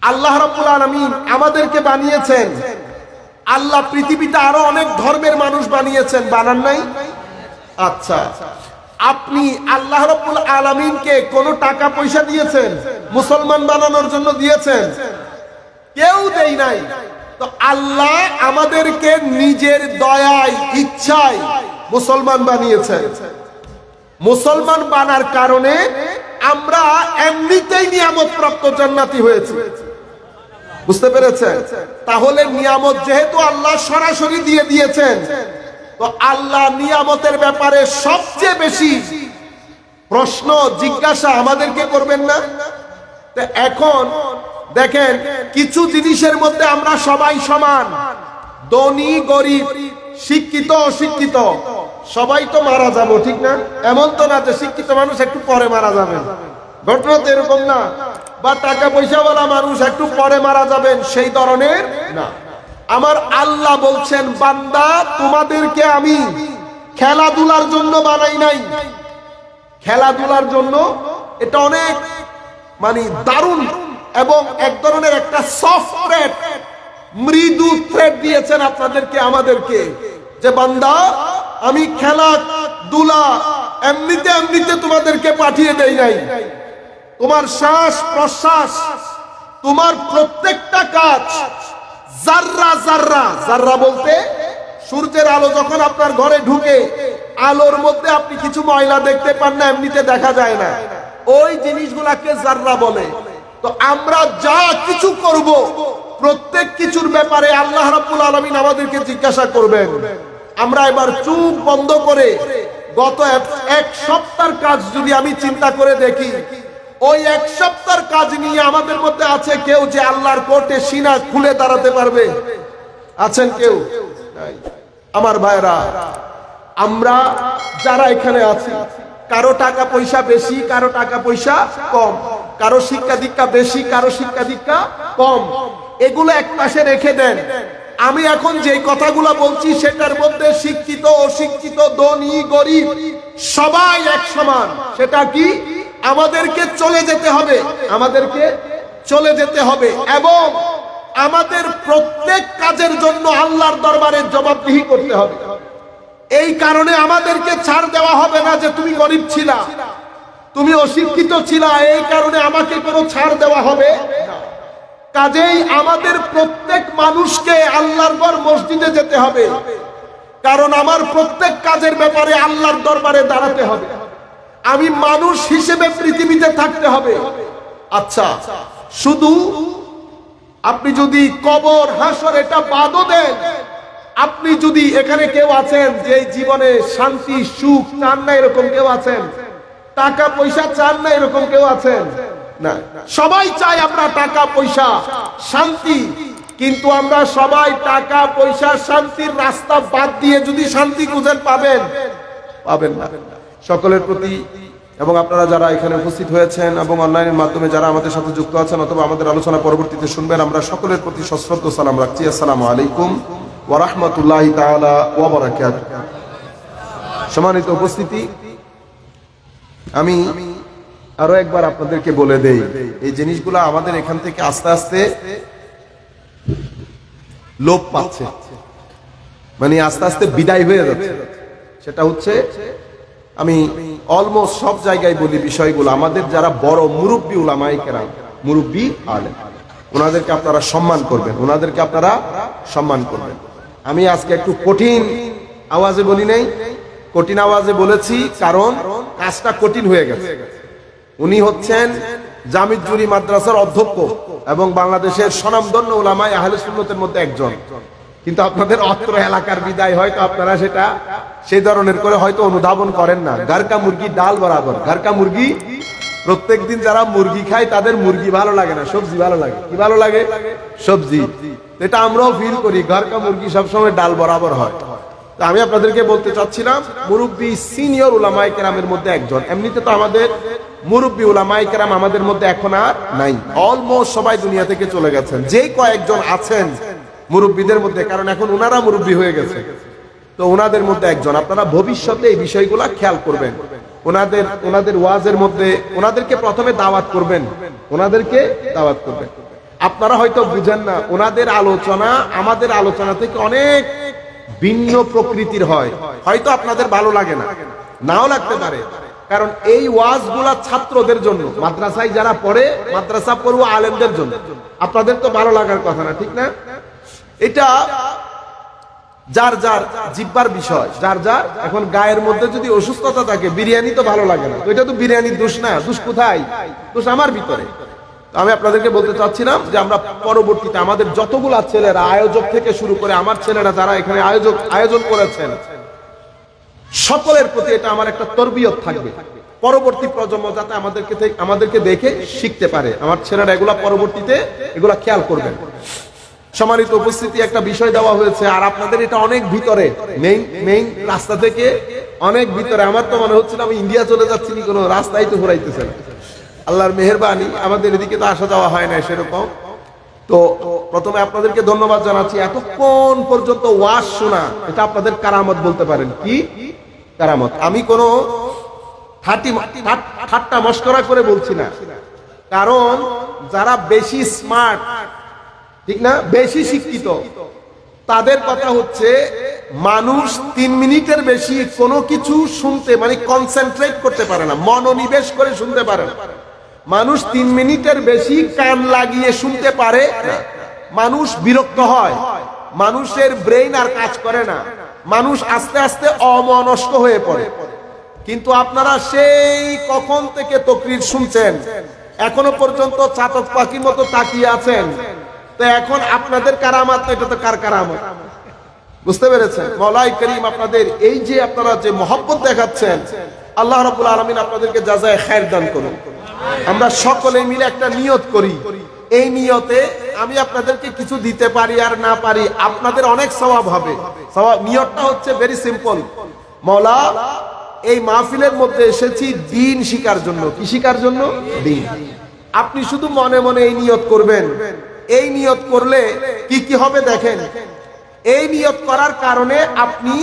আল্লাহ রাব্বুল আলামিন আমাদেরকে বানিয়েছেন, আল্লাহ পৃথিবীতে আরো অনেক ধর্মের মানুষ বানিয়েছেন, বানান নাই? আচ্ছা, আপনি আল্লাহ রাব্বুল আলামিনকে কোনো টাকা পয়সা দিয়েছেন মুসলমান বানানোর জন্য? দিয়েছেন? কেউ দেই নাই। তো আল্লাহ আমাদেরকে নিজের দয়ায়, ইচ্ছায় মুসলমান বানিয়েছেন। মুসলমান বানার কারণে আমরা এমনিতেই নিয়ামত প্রাপ্ত জান্নাতি হয়েছি। বুঝতে পেরেছেন? তাহলে নিয়ামত যেহেতু আল্লাহ সরাসরি দিয়ে দিয়েছেন, তো আল্লাহ নিয়ামতের ব্যাপারে সবচেয়ে বেশি প্রশ্ন জিজ্ঞাসা আমাদেরকে করবেন না? তো এখন দেখেন, কিছু জিনিসের মধ্যে আমরা সবাই সমান, ধনী গরিব, শিক্ষিত অশিক্ষিত, সবাই তো মারা যাবো, ঠিক না? এমন তো না যে শিক্ষিত মানুষ একটু পরে মারা যাবেন, ঘটনা তো এরকম না। বা টাকা পয়সাওয়ালা মানুষ একটু পরে মারা যাবেন, সেই ধরনের না। আমার আল্লাহ বলছেন, বান্দা তোমাদেরকে আমি খেলাধুলার জন্য বানাই নাই। খেলাধুলার জন্য এটা অনেক মানে দারুণ এবং এক ধরনের একটা সফট থ্রেড, মৃদু থ্রেড দিয়েছেন আপনাদেরকে, আমাদেরকে, যে বান্দা আমি খেলাধুলা এমনিতে এমনিতে তোমাদেরকে পাঠিয়ে দেই নাই। তোমার শ্বাস প্রশ্বাস, তোমার প্রত্যেকটা কাজ, জাররা জাররা, জাররা বলতে সূর্যের আলো যখন আপনার ঘরে ঢুকে, আলোর মধ্যে আপনি কিছু ময়লা দেখতে পান না, এমনিতে দেখা যায় না, ওই জিনিসগুলাকে জাররা বলে। তো আমরা যা কিছু করব, প্রত্যেক কিছুর ব্যাপারে আল্লাহ রাব্বুল আলামিন আমাদেরকে জিজ্ঞাসা করবেন। আমরা এবার চোখ বন্ধ করে গত এক সপ্তাহের কাজ যদি আমি চিন্তা করে দেখি, ওই এক সপ্তাহের কাজ নিয়ে আমাদের মধ্যে আছে কেউ যে আল্লাহর কোর্টে সিনা খুলে দাঁড়াতে পারবে? আছেন কেউ? আমার ভাইরা, আমরা যারা এখানে আছি, কারো টাকা পয়সা বেশি, কারো টাকা পয়সা কম, কারো শিক্ষা দীক্ষা বেশি, কারো শিক্ষা দীক্ষা কম, এগুলো এক পাশে রেখে দেন। আমি এখন যে কথাগুলো বলছি সেটার মধ্যে শিক্ষিত অশিক্ষিত, ধনী গরিব সবাই এক সমান। সেটা কি? আমাদেরকে চলে যেতে হবে, আমাদেরকে চলে যেতে হবে, এবং আমাদের প্রত্যেক কাজের জন্য আল্লাহর দরবারে জবাবদিহি করতে হবে। এই কারণে আমাদেরকে ছাড় দেওয়া হবে না যে তুমি গরিব ছিলা, তুমি অশিক্ষিত ছিলা, এই কারণে আমাকে কোনো ছাড় দেওয়া হবে না। কাজেই আমাদের প্রত্যেক মানুষকে আল্লাহর ঘর মসজিদে যেতে হবে, কারণ আমার প্রত্যেক কাজের ব্যাপারে আল্লাহর দরবারে দাঁড়াতে হবে। আমি মানুষ হিসেবে পৃথিবীতে থাকতে হবে। আচ্ছা, শুধু আপনি যদি কবর হাসর এটা বাদও দেন, আপনি যদি এখানে কেউ আছেন যে জীবনে শান্তি সুখ চান না, এরকম কেউ আছেন? টাকা পয়সা চান না, এরকম কেউ আছেন? না, সবাই চাই আমরা টাকা পয়সা শান্তি, কিন্তু আমরা সবাই টাকা পয়সা শান্তির রাস্তা বাদ দিয়ে যদি শান্তি খুঁজেন, পাবেন? পাবেন না। সকলের প্রতি এবং আপনারা যারা এখানে উপস্থিত হয়েছেন এবং অনলাইনের মাধ্যমে যারা আমাদের সাথে যুক্ত আছেন অথবা আমাদের আলোচনা পরবর্তীতে শুনবেন, আমরা সকলের প্রতি সশ্রদ্ধ সালাম রাখছি। আসসালামু আলাইকুম ওয়া রাহমাতুল্লাহি তাআলা ওয়া বারাকাতুহু। সম্মানিত উপস্থিতি, আমি আরো একবার আপনাদেরকে বলে দেই, এই জিনিসগুলো আমাদের এখান থেকে আস্তে আস্তে লোপ পাচ্ছে, মানে আস্তে আস্তে বিদায় হয়ে যাচ্ছে। সেটা হচ্ছে, আমি অলমোস্ট সব জায়গায় বলি বিষয়গুলো, আমাদের যারা বড় মুরব্বী উলামায়ে কেরাম, মুরব্বী আলেম, ওনাদেরকে আপনারা সম্মান করবেন, ওনাদেরকে আপনারা সম্মান করবেন। আমি আজকে একটু কঠিন আওয়াজে বলি নাই, কঠিন আওয়াজে বলেছি কারণ কাজটা কঠিন হয়ে গেছে। উনি হচ্ছেন জামিজুরি মাদ্রাসার অধ্যক্ষ এবং বাংলাদেশের স্বনামধন্য উলামায়ে আহলে সুন্নতের মধ্যে একজন, কিন্তু আপনাদের অত্র এলাকার বিদায় হয়তো আপনারা সেটা সেই ধরনের করে হয়তো অনুধাবন করেন না। গারকা মুরগি ডাল বরাবর, গারকা মুরগি প্রত্যেকদিন যারা মুরগি খায় তাদের মুরগি ভালো লাগে না, সবজি ভালো লাগে। কি ভালো লাগে? সবজি। এটা আমরাও ফিল করি, গারকা মুরগি সবসময় ডাল বরাবর হয়। তো আমি আপনাদেরকে বলতে চাচ্ছিলাম, মুরব্বী সিনিয়র উলামায়ে কেরামের মধ্যে একজন। এমনিতে তো আমাদের মুরব্বী উলামায়ে কেরাম আমাদের মধ্যে এখন আর নাই, অলমোস্ট সবাই দুনিয়া থেকে চলে গেছেন। যেই কয়েকজন আছেন মুরব্বীদের মধ্যে, কারণ এখন ওনারা মুরব্বী হয়ে গেছে, তো ওনাদের মধ্যে একজন। আপনারা ভবিষ্যতে এই বিষয়গুলো খেয়াল করবেন, ওনাদের ওয়াজের মধ্যে ওনাদেরকে প্রথমে দাওয়াত করবেন, ওনাদেরকে দাওয়াত করবেন। আপনারা হয়তো বুঝেন না, ওনাদের আলোচনা আমাদের আলোচনা থেকে অনেক ভিন্ন প্রকৃতির হয়। হয়তো আপনাদের ভালো লাগে না, নাও লাগতে পারে, কারণ এই ওয়াজগুলা ছাত্রদের জন্য, মাদ্রাসায় যারা পড়ে, মাদ্রাসা পড়ুয়া আলেমদের জন্য। আপনাদের তো ভালো লাগার কথা না, ঠিক না? এটা যার যার জিব্বার বিষয়, যার যার। এখন গায়ের মধ্যে যদি অসুস্থতা থাকে, বিরিয়ানি তো ভালো লাগে না, তো এটা তো বিরিয়ানির দোষ না। দোষ কোথায়? দোষ আমার ভিতরে। আমি আপনাদেরকে বলতে চাচ্ছিলাম যে আমরা পরবর্তীতে আমাদের যতগুলা ছেলেরা, আয়োজক থেকে শুরু করে আমার ছেলেরা যারা এখানে আয়োজন করেছেন, সকলের প্রতি এটা আমার একটা তরবিয়ত থাকবে। পরবর্তী প্রজন্ম যাতে আমাদেরকে দেখে শিখতে পারে, আমার ছেলেরা এগুলা পরবর্তীতে এগুলা খেয়াল করবেন। সম্মানিত উপস্থিতি, একটা বিষয় দেওয়া হয়েছে, আর আপনাদের এটা অনেক ভিতরে, মেইন রাস্তা থেকে অনেক ভিতরে। আমার তো মনে হচ্ছিল আমি ইন্ডিয়া চলে যাচ্ছি, কোনো রাস্তায় তো ঘুরাইতেছে না। আল্লাহর মেহেরবানি, আমাদের এদিকে তো আসা যাওয়া হয় না সেরকম। তো প্রথমে আপনাদেরকে ধন্যবাদ জানাচ্ছি। এতক্ষণ পর্যন্ত ওয়াজ শোনা, এটা আপনাদের কারামত বলতে পারেন। কি কারামত? আমি কোনো ঠাট্টা মস্করা করে বলছি না, কারণ যারা বেশি স্মার্ট, ঠিক না, বেশি শিক্ষিত, তাদের কথা হচ্ছে মানুষ 3 মিনিটের বেশি কোনো কিছু শুনতে, মানে কনসেন্ট্রেট করতে পারে না, মনোনিবেশ করে শুনতে পারে না। মানুষ 3 মিনিটের বেশি কান লাগিয়ে শুনতে পারে না। মানুষ বিরক্ত হয়, মানুষের ব্রেইন আর কাজ করে না, মানুষ আস্তে আস্তে অমনস্ক হয়ে পড়ে। কিন্তু আপনারা সেই কখন থেকে তাকরীর শুনছেন, এখনো পর্যন্ত চাতক পাখির মতো তাকিয়ে আছেন। তো এখন আপনাদের কারামাত, এটা তো কার কারামত? বুঝতে পেরেছেন? মওলাই করিম আপনাদের এই যে আপনারা যে মহব্বত দেখাচ্ছেন, আল্লাহ রাব্বুল আলামিন আপনাদেরকে জাযায়ে খায়ের দান করুন। আমরা সকলে মিলে একটা নিয়ত করি, এই নিয়তে আমি আপনাদেরকে কিছু দিতে পারি আর না পারি, আপনাদের অনেক সওয়াব হবে। নিয়তটা হচ্ছে ভেরি সিম্পল। মওলা, এই মাহফিলের মধ্যে এসেছি দ্বীন শিখার জন্য। কি শিখার জন্য? দ্বীন। আপনি শুধু মনে মনে এই নিয়ত করবেন। এই নিয়ত করলে কি কি হবে দেখেন। এই নিয়ত করার কারণে আপনি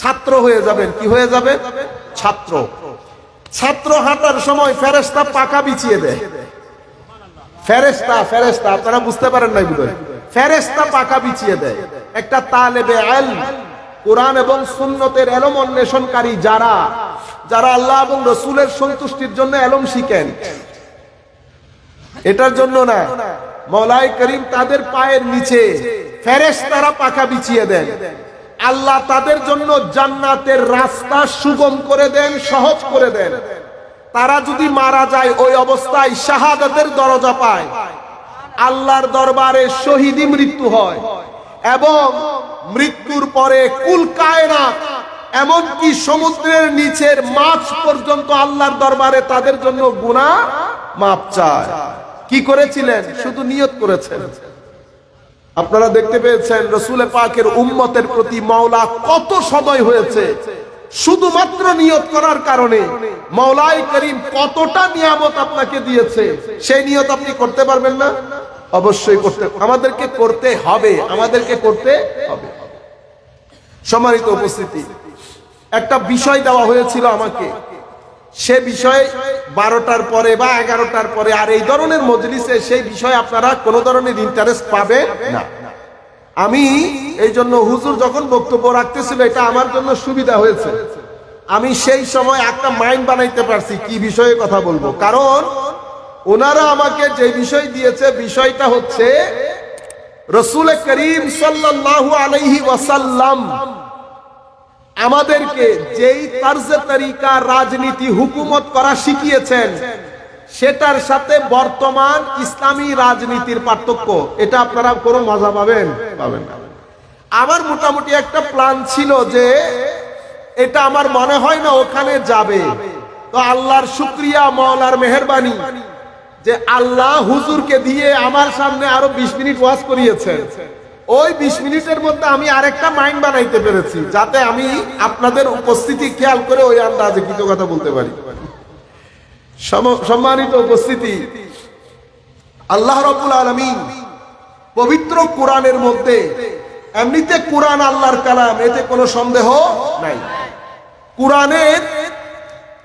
ছাত্র হয়ে যাবেন। কি হয়ে যাবেন? ছাত্র। ছাত্র হাঁটার সময় ফেরেশতা পাকা বিছিয়ে দেয়। ফেরেশতা আপনারা বুঝতে পারেন নাই বুঝলেন? ফেরেশতা পাকা বিছিয়ে দেয়। একটা তালেবে ইলম, কোরআন এবং সুন্নতের ইলম অন্বেষণকারী যারা আল্লাহ এবং রাসূলের সন্তুষ্টির জন্য ইলম শিখেন, এটার জন্য না, মওলাই করিম তাদের পায়ের নিচে ফেরেশতারা পাকা বিছিয়ে দেন। আল্লাহ তাদের জন্য জান্নাতের রাস্তা সুগম করে দেন, সহজ করে দেন। তারা যদি মারা যায় ওই অবস্থায় শাহাদাতের দরজা পায়, আল্লাহর দরবারে শহীদি মৃত্যু হয়, এবং মৃত্যুর পরে কুল কায়নাত, এমনকি সমুদ্রের নিচের মাছ পর্যন্ত আল্লাহর দরবারে তাদের জন্য গুনাহ মাপ চায়। কি করেছিলেন? শুধু নিয়ত করেছেন। আপনারা দেখতে পেয়েছেন রাসূল পাকের উম্মতের প্রতি মাওলা কত সদয় হয়েছে, শুধুমাত্র নিয়ত করার কারণে। মাওলাই করিম কতটা নিয়ামত আপনাকে দিয়েছে, সেই নিয়ত আপনি করতে পারবেন না? অবশ্যই আমাদেরকে করতে হবে। সম্মানিত উপস্থিতি, একটা বিষয় দেওয়া হয়েছিল আমাকে, সে বিষয় 12টার পরে বা 11টার পরে, আর এই ধরনের মজলিসে সেই বিষয় আপনারা কোনো ধরনের ইন্টারেস্ট পাবেন না। আমি এই জন্য হুজুর যখন বক্তব্য রাখতেছিল, এটা আমার জন্য সুবিধা হয়েছে। আমি সেই সময় একটা মাইন্ড বানাইতে পারছি কি বিষয়ে কথা বলবো, কারণ ওনারা আমাকে যে বিষয় দিয়েছে, বিষয়টা হচ্ছে রাসূল করিম সাল্লাল্লাহু আলাইহি ওয়াসাল্লাম আমাদেরকে যেই তারজে তরিকা রাজনীতি হুকুমত করা শিখিয়েছেন, সেটার সাথে বর্তমান ইসলামী রাজনীতির পার্থক্য। এটা আপনারা কোনো মজা পাবেন না। আমার মোটামুটি একটা প্ল্যান ছিল যে এটা আমার মনে হয় না ওখানে যাবে। তো আল্লাহর শুকরিয়া, মাওলার মেহেরবানি যে আল্লাহ হুজুরকে দিয়ে আমার সামনে আরো 20 মিনিট ওয়াজ করিয়েছেন। ওই 20 মিনিটের মধ্যে আমি আরেকটা মাইন্ড বানাইতে পেরেছি, যাতে আমি আপনাদের উপস্থিতি খেয়াল করে ওই আন্দাজে কিছু কথা বলতে পারি। সম্মানিত উপস্থিতি, আল্লাহ রাব্বুল আলামিন পবিত্র কোরআনের মধ্যে, এমনিতে কোরআন আল্লাহর কালাম, এতে কোনো সন্দেহ নাই। কোরআনের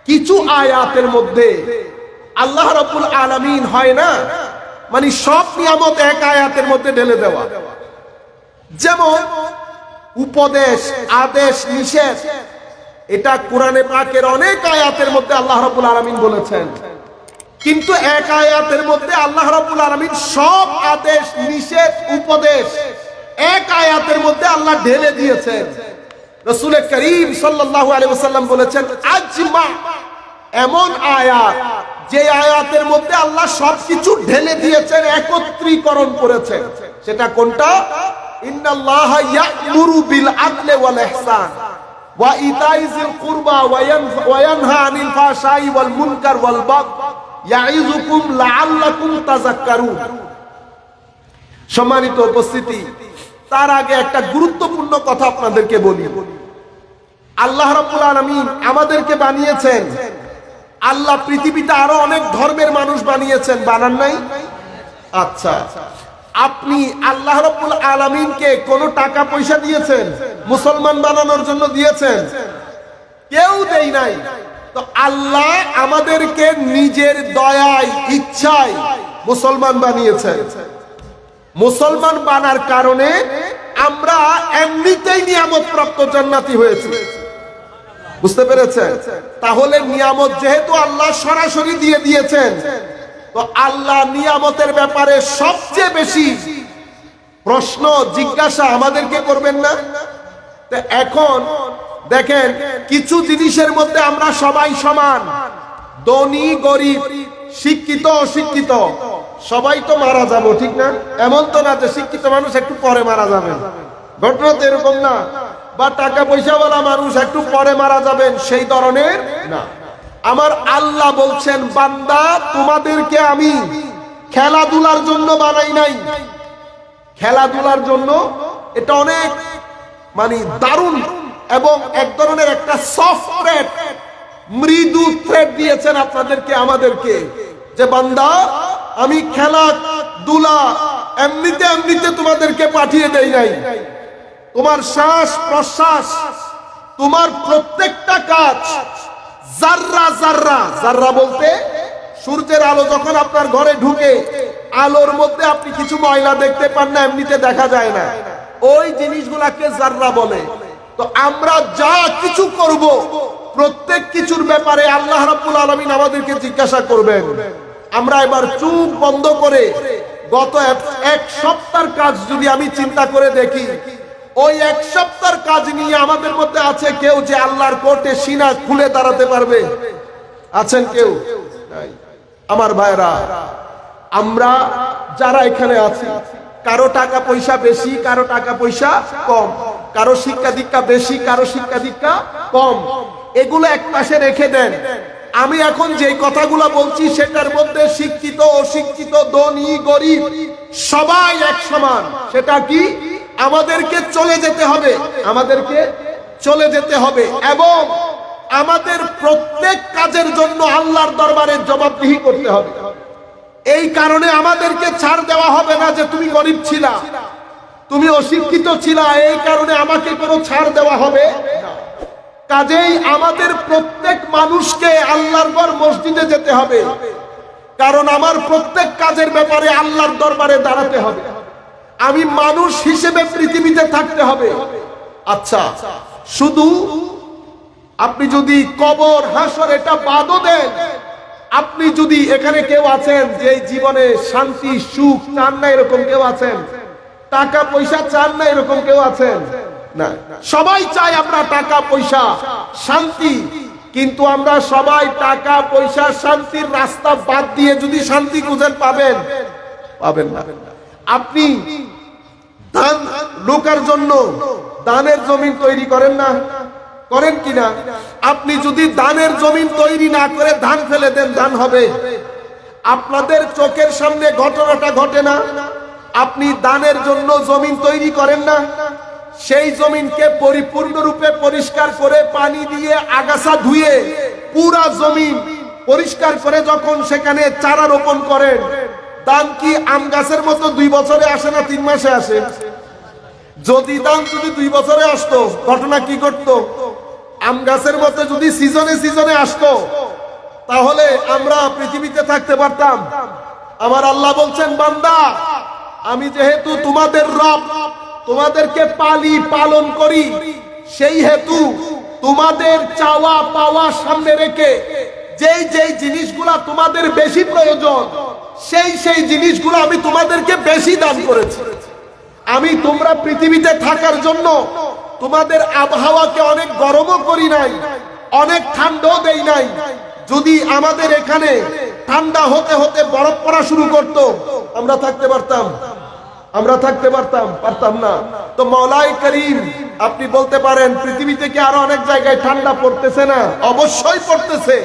কিছু আয়াতের মধ্যে আল্লাহ রাব্বুল আলামিন হয় না মানে সব নিয়ামত এক আয়াতের মধ্যে ঢেলে দেওয়া। যেমন উপদেশ, আদেশ, নিষেধ, এটা কোরআনে পাকের অনেক আয়াতের মধ্যে আল্লাহ রাব্বুল আলামিন বলেছেন, কিন্তু এক আয়াতের মধ্যে আল্লাহ রাব্বুল আলামিন সব আদেশ, নিষেধ, উপদেশ এক আয়াতের মধ্যে আল্লাহ ঢেলে দিয়েছেন। রাসূল করিম সাল্লাল্লাহু আলাইহি ওয়াসাল্লাম বলেছেন আজমা, এমন আয়াত যে আয়াতের মধ্যে আল্লাহ সবকিছু ঢেলে দিয়েছেন, একত্রীকরণ করেছেন। সেটা কোনটা? ইন্নাল্লাহা ইয়া'মুরু বিল আদলি ওয়াল ইহসান ওয়া ইতাই যিল কুরবা ওয়া ইয়ানহা আনিল ফাহশাই ওয়াল মুনকার ওয়াল বাগয় ইয়াইযুকুম লাআল্লাকুম তাযাক্কারুন। সম্মানিত উপস্থিতি, তার আগে একটা গুরুত্বপূর্ণ কথা আপনাদেরকে বলি। আল্লাহ রাব্বুল আলামিন আমাদেরকে বানিয়েছেন, আল্লাহ পৃথিবীতে আরো অনেক ধর্মের মানুষ বানিয়েছেন, বানান নাই? আচ্ছা, আপনি আল্লাহ রাব্বুল আলামিনকে কোনো টাকা পয়সা দিয়েছেন মুসলমান বানানোর জন্য? দিয়েছেন? কেউ দেই নাই। তো আল্লাহ আমাদেরকে নিজের দয়ায়, ইচ্ছায় মুসলমান বানিয়েছেন। মুসলমান বানার কারণে আমরা এমনিতেই নিয়ামত প্রাপ্ত জান্নাতি হয়েছি। বুঝতে পেরেছেন? তাহলে নিয়ামত যেহেতু আল্লাহ সরাসরি দিয়ে দিয়েছেন, তো আল্লাহ নিয়ামতের ব্যাপারে সবচেয়ে বেশি প্রশ্ন, জিজ্ঞাসা আমাদেরকে করবেন না? তো এখন দেখেন, কিছু জিনিসের মধ্যে আমরা সবাই সমান, ধনী গরিব, শিক্ষিত অশিক্ষিত, সবাই তো মারা যাব, ঠিক না? এমন তো না যে শিক্ষিত মানুষ একটু পরে মারা যাবেন, ঘটনা তো এরকম না। বা টাকা পয়সাওয়ালা মানুষ একটু পরে মারা যাবেন, সেই ধরনের না। আমার আল্লাহ বলছেন, বান্দা তোমাদেরকে আমি খেলাধুলার জন্য বানাই নাই। খেলাধুলার জন্য এটা অনেক মানে দারুণ এবং এক ধরনের একটা সফট থ্রেড, মৃদু থ্রেড দিয়েছেন আপনাদেরকে, আমাদেরকে, যে বান্দা আমি খেলাধুলা এমনিতে এমনিতে তোমাদেরকে পাঠিয়ে দেই নাই। তোমার শ্বাস প্রশ্বাস, তোমার প্রত্যেকটা কাজ, জাররা জাররা, জাররা বলতে সূর্যের আলো যখন আপনার ঘরে ঢুকে, আলোর মধ্যে আপনি কিছু ময়লা দেখতে পান না, এমনিতে দেখা যায় না, ওই জিনিসগুলাকে জাররা বলে। তো আমরা যা কিছু করব, প্রত্যেক কিছুর ব্যাপারে আল্লাহ রাব্বুল আলামিন আমাদেরকে জিজ্ঞাসা করবেন। আমরা এবার চোখ বন্ধ করে গত এক সপ্তাহের কাজ যদি আমি চিন্তা করে দেখি, ওই এক সপ্তাহের কাজ নিয়ে আমাদের মধ্যে আছে কেউ যে আল্লাহর কোর্টে সিনা খুলে দাঁড়াতে পারবে? আছেন কেউ? আমার ভাইরা, আমরা যারা এখানে আছি, কারো টাকা পয়সা বেশি, কারো টাকা পয়সা কম, কারো শিক্ষা দীক্ষা বেশি, কারো শিক্ষা দীক্ষা কম, এগুলো এক পাশে রেখে দেন। আমি এখন যে কথাগুলো বলছি সেটার মধ্যে শিক্ষিত অশিক্ষিত, ধনী গরিব সবাই এক সমান। সেটা কি? আমাদেরকে চলে যেতে হবে, আমাদেরকে চলে যেতে হবে, এবং আমাদের প্রত্যেক কাজের জন্য আল্লাহর দরবারে জবাবদিহি করতে হবে। এই কারণে আমাদেরকে ছাড় দেওয়া হবে না যে তুমি গরিব ছিলা, তুমি অশিক্ষিত ছিলা, এই কারণে আমাকে কোনো ছাড় দেওয়া হবে না। কাজেই আমাদের প্রত্যেক মানুষকে আল্লাহর ঘর মসজিদে যেতে হবে, কারণ আমার প্রত্যেক কাজের ব্যাপারে আল্লাহর দরবারে দাঁড়াতে হবে। আমি মানুষ হিসেবে পৃথিবীতে থাকতে হবে। আচ্ছা, শুধু আপনি যদি কবর হাসর এটা বাদও দেন, আপনি যদি এখানে কেউ আছেন যে জীবনে শান্তি সুখ চান না, এরকম কেউ আছেন? টাকা পয়সা চান না, এরকম কেউ আছেন? না, সবাই চাই আমরা টাকা পয়সা শান্তি, কিন্তু আমরা সবাই টাকা পয়সা শান্তির রাস্তা বাদ দিয়ে যদি শান্তি খুঁজেন, পাবেন? পাবেন না। আপনি দান লোকের জন্য দানের জমিন তৈরি করেন না? করেন কিনা? আপনি যদি দানের জমিন তৈরি না করে ধান ফেলে দেন, দান হবে? আপনাদের চোখের সামনে ঘটনাটা ঘটে না? আপনি দানের জন্য জমিন তৈরি করেন না? সেই জমিনকে পরিপূর্ণরূপে পরিষ্কার করে পানি দিয়ে আগাছা ধুয়ে পুরা জমিন পরিষ্কার করে যখন সেখানে চারা রোপণ করেন, দান কি আম গাছের মতো 2 বছরে আসে না 3 মাসে আসে? যদি দান 2 বছরে আসতো, ঘটনা কি ঘটতো? আম গাছের মতো যদি সিজনে সিজনে আসতো, তাহলে আমরা পৃথিবীতে থাকতে পারতাম? আমার আল্লাহ বলছেন, বান্দা আমি যেহেতু তোমাদের রব, তোমাদেরকে পালি পালন করি, সেই হেতু তোমাদের চাওয়া পাওয়া সামনে রেখে যেই যেই জিনিসগুলা তোমাদের বেশি প্রয়োজন, সেই জিনিসগুলো আমি তোমাদেরকে বেশি দান করেছি। আমি তোমরা পৃথিবীতে থাকার জন্য তোমাদের আবহাওয়াকে অনেক গরমও করি নাই, অনেক ঠান্ডাও দেই নাই। যদি আমাদের এখানে ঠান্ডা হতে হতে বরফ পড়া শুরু করত, আমরা থাকতে পারতাম? আমরা থাকতে পারতাম না। তো মওলাই করিম, আপনি বলতে পারেন পৃথিবী থেকে আরো অনেক জায়গায় ঠান্ডা পড়তেছে না? অবশ্যই পড়তেছে,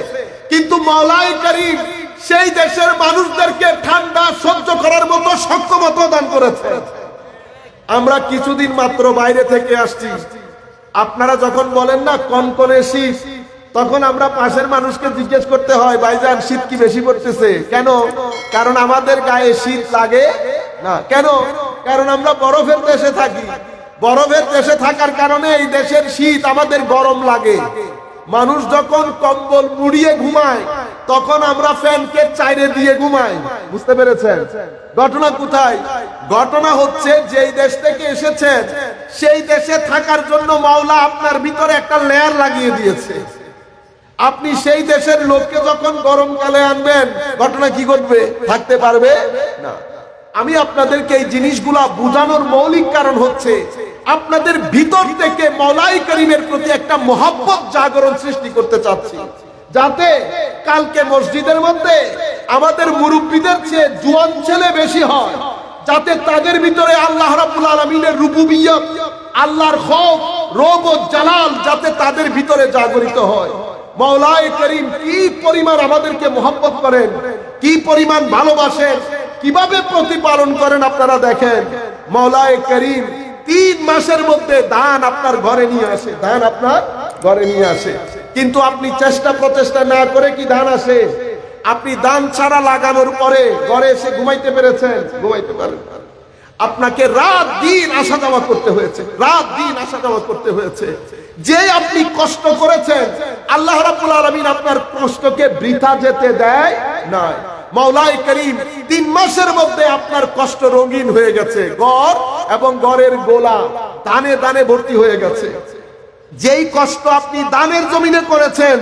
কিন্তু মওলাই করিম সেই দেশের মানুষদেরকে ঠান্ডা সহ্য করার মতো সক্ষমতা দান করেছে। আমরা কিছুদিন মাত্র বাইরে থেকে আসছি। আপনারা যখন বলেন না কনকনে শীত, তখন আমরা পাশের মানুষকে জিজ্ঞেস করতে হয়, ভাইজান শীত কি বেশি পড়তেছে? কেন? কারণ আমাদের গায়ে শীত লাগে না। কেন? কারণ আমরা বরফের দেশে থাকি। বরফের দেশে থাকার কারণে এই দেশের শীত আমাদের গরম লাগে। মানুষ যখন কম্বল মুড়িয়ে ঘুমায়, তখন আমরা ফ্যানকে চাইরে দিয়ে ঘুমাই। বুঝতে পেরেছেন ঘটনা কোথায়? ঘটনা হচ্ছে যেই দেশ থেকে এসেছেন সেই দেশে থাকার জন্য মাওলা আপনার ভিতরে একটা লেয়ার লাগিয়ে দিয়েছে। আপনি সেই দেশের লোককে যখন গরমকালে আনবেন, ঘটনা কি ঘটবে? থাকতে পারবে না। আমি আপনাদেরকে এই জিনিসগুলা বোঝানোর মৌলিক কারণ হচ্ছে আপনাদের ভিতর থেকে মওলাই করিমের প্রতি একটা মহব্বত জাগরণ সৃষ্টি করতে চাচ্ছি, যাতে কালকে মসজিদের মধ্যে আমাদের মুরব্বীদের চেয়ে জোয়ান ছেলে বেশি হয়, যাতে তাদের ভিতরে আল্লাহ রাব্বুল আলামিনের রুবুবিয়্যত, আল্লাহর খৌফ, রব ও জালাল যাতে তাদের ভিতরে জাগরিত হয়। মওলাই করিম কি পরিমাণ আমাদেরকে মহব্বত করেন, কি পরিমাণ ভালোবাসেন, কিভাবে প্রতিপালন করেন আপনারা দেখেন। মওলাই করিম 3 মাসের মধ্যে ধান আপনার ঘরে নিয়ে আসে, ধান আপনার ঘরে নিয়ে আসে। কিন্তু আপনি চেষ্টা প্রচেষ্টা না করে কি ধান আসে? আপনি ধান ছাড়া লাগানোর পরে ঘরে এসে ঘুমাইতে পেরেছেন? ঘুমাইতে পারেন। আপনাকে রাত দিন আসা যাওয়া করতে হয়েছে, রাত দিন আসা যাওয়া করতে হয়েছে। যে আপনি কষ্ট করেছেন, আল্লাহ রাব্বুল আলামিন আপনার কষ্টকে বৃথা যেতে দেয় না। মওলাই করিম 3 মাসের মধ্যে আপনার কষ্ট রঙিন হয়ে গেছে, ঘর এবং ঘরের গোলা দানে দানে ভর্তি হয়ে গেছে। যেই কষ্ট আপনি দানের জমিনে করেছেন,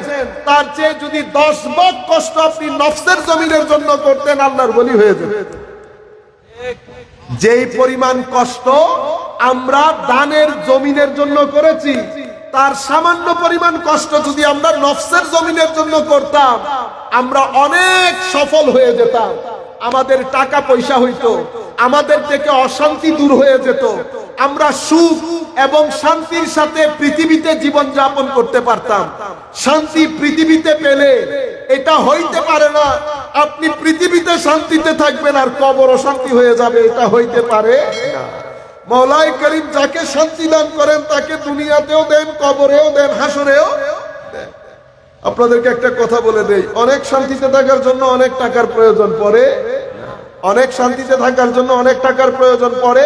তার চেয়ে যদি 10 ভাগ কষ্ট আপনি নফসের জমিনের জন্য করতেন, আল্লাহর ওলি হয়ে যেতেন। যেই পরিমাণ কষ্ট আমরা দানের জমিনের জন্য করেছি, তার সামান্য পরিমাণ কষ্ট যদি আমরা নফসের জমিনের জন্য করতাম, আমরা অনেক সফল হয়ে যেতাম। আমাদের টাকা পয়সা হইতো, আমাদের থেকে অশান্তি দূর হয়ে যেত, আমরা সুখ এবং শান্তির সাথে পৃথিবীতে জীবন যাপন করতে পারতাম। শান্তি পৃথিবীতে পেলে এটা হইতে পারে না আপনি পৃথিবীতে শান্তিতে থাকবেন আর কবর অশান্তি হয়ে যাবে, এটা হইতে পারে না। মওলাই করিম যাকে শান্তি দান করেন তাকে দুনিয়াতেও দেন, কবরেও দেন, হাসরেও দেন। আপনাদেরকে একটা কথা বলে দেই, অনেক শান্তিতে থাকার জন্য অনেক টাকার প্রয়োজন পড়ে, অনেক শান্তিতে থাকার জন্য অনেক টাকার প্রয়োজন পড়ে।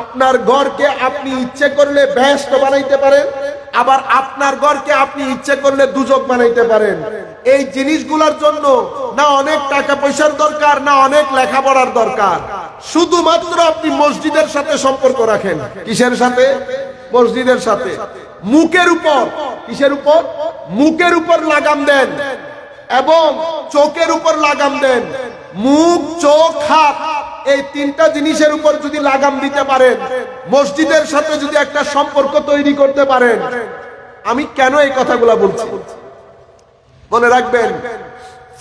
আপনার ঘরকে আপনি ইচ্ছে করলে বেহেশত বানাইতে পারেন, আবার আপনার ঘরকে আপনি ইচ্ছে করলে দুজক বানাইতে পারেন। এই জিনিসগুলোর জন্য না অনেক টাকা পয়সার দরকার, না অনেক লেখাপড়ার দরকার। শুধুমাত্র আপনি মসজিদের সাথে সম্পর্ক রাখেন। কিসের সাথে? মসজিদের সাথে। মুখের উপর, কিসের উপর? মুখের উপর লাগাম দেন এবং চোখের উপর লাগাম দেন। মুখ, চোখ, হাত, এই 3টা জিনিসের উপর যদি লাগাম দিতে পারেন, মসজিদের সাথে যদি একটা সম্পর্ক তৈরি করতে পারেন। আমি কেন এই কথাগুলা বলছি মনে রাখবেন,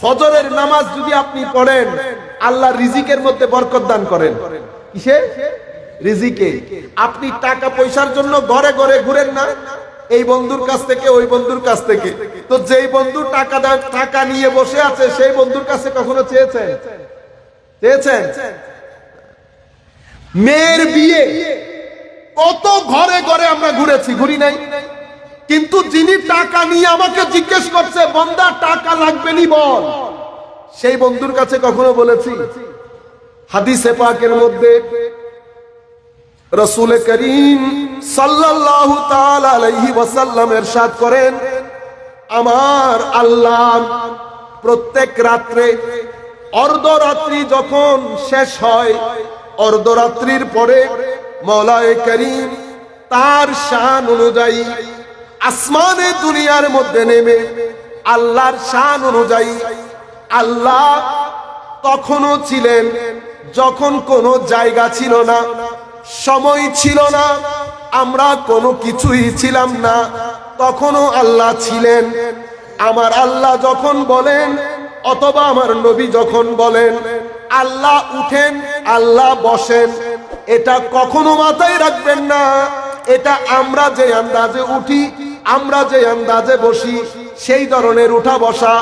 ফজরের নামাজ যদি আপনি পড়েন, আল্লাহ রিজিকের মধ্যে বরকত দান করেন। কিসে? রিজিকে। আপনি টাকা পয়সার জন্য ঘরে ঘরে ঘুরেন না, এই বন্ধুর কাছ থেকে ওই বন্ধুর কাছ থেকে। তো যেই বন্ধু টাকা নিয়ে বসে আছে, সেই বন্ধুর কাছে কখনো চেয়েছেন? চেয়েছেন? মেয়ের বিয়ে কত ঘরে ঘরে আমরা ঘুরেছি, ঘুরি নাই? কিন্তু যিনি টাকা নিয়ে আমাকে জিজ্ঞেস করছে, বান্দা টাকা লাগবে নি বল, সেই বন্ধুর কাছে কখনো বলেছি? হাদিসে পাকের মধ্যে রাসূল করিম সাল্লাল্লাহু তাআলা আলাইহি ওয়াসাল্লাম ইরশাদ করেন, আমার আল্লাহ প্রত্যেক রাত্রে অর্ধরাত্রি যখন শেষ হয়, অর্ধরাত্রির পরে মওলায়ে করিম তার শান অনুযায়ী আসমানে দুনিয়ার মধ্যে নেমে আল্লাহর শান অনুযায়ী, আল্লাহ তখনও ছিলেন যখন কোনো জায়গা ছিল না, সময় ছিল না, আমরা কোনো কিছুই ছিলাম না, তখনও আল্লাহ ছিলেন। আমার আল্লাহ যখন বলেন অথবা আমার নবী যখন বলেন আল্লাহ উঠেন, আল্লাহ বসেন, এটা কখনো মাথায় রাখবেন না। এটা আমরা যে আন্দাজে উঠি, আমরা যে আন্দাজে বসি, সেই ধরনের উঠা বসা,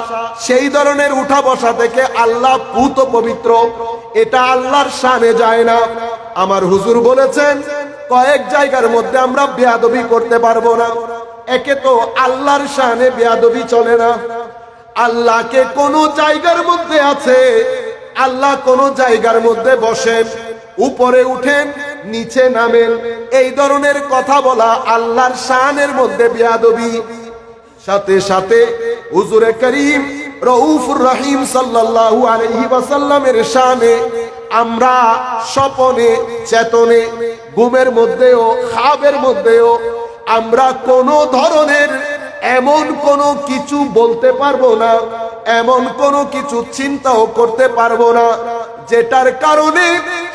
সেই ধরনের উঠা বসা থেকে আল্লাহ পুত পবিত্র, এটা আল্লাহর শানে যায় না। আমার হুজুর বলেছেন কয়েক জায়গার মধ্যে আমরা বেয়াদবি করতে পারবো না। একে তো আল্লাহর শানে বেয়াদবি চলে না। আল্লাহকে কোন জায়গার মধ্যে আছে, আল্লাহ কোন জায়গার মধ্যে বসেন, উপরে উঠেন, নিচে নামেন, এই ধরনের কথা বলা আল্লাহর শানের মধ্যে বেয়াদবি। সাথে সাথে হুজুরে করিম রউফুর রহিম সাল্লাল্লাহু আলাইহি ওয়াসাল্লামের শানে আমরা স্বপনে, চেতনে, ঘুমের মধ্যেও, খাবের মধ্যেও আমরা কোনো ধরনের এমন কোনো কিছু বলতে পারবো না, এমন কোনো কিছু চিন্তাও করতে পারবো না যেটার কারণে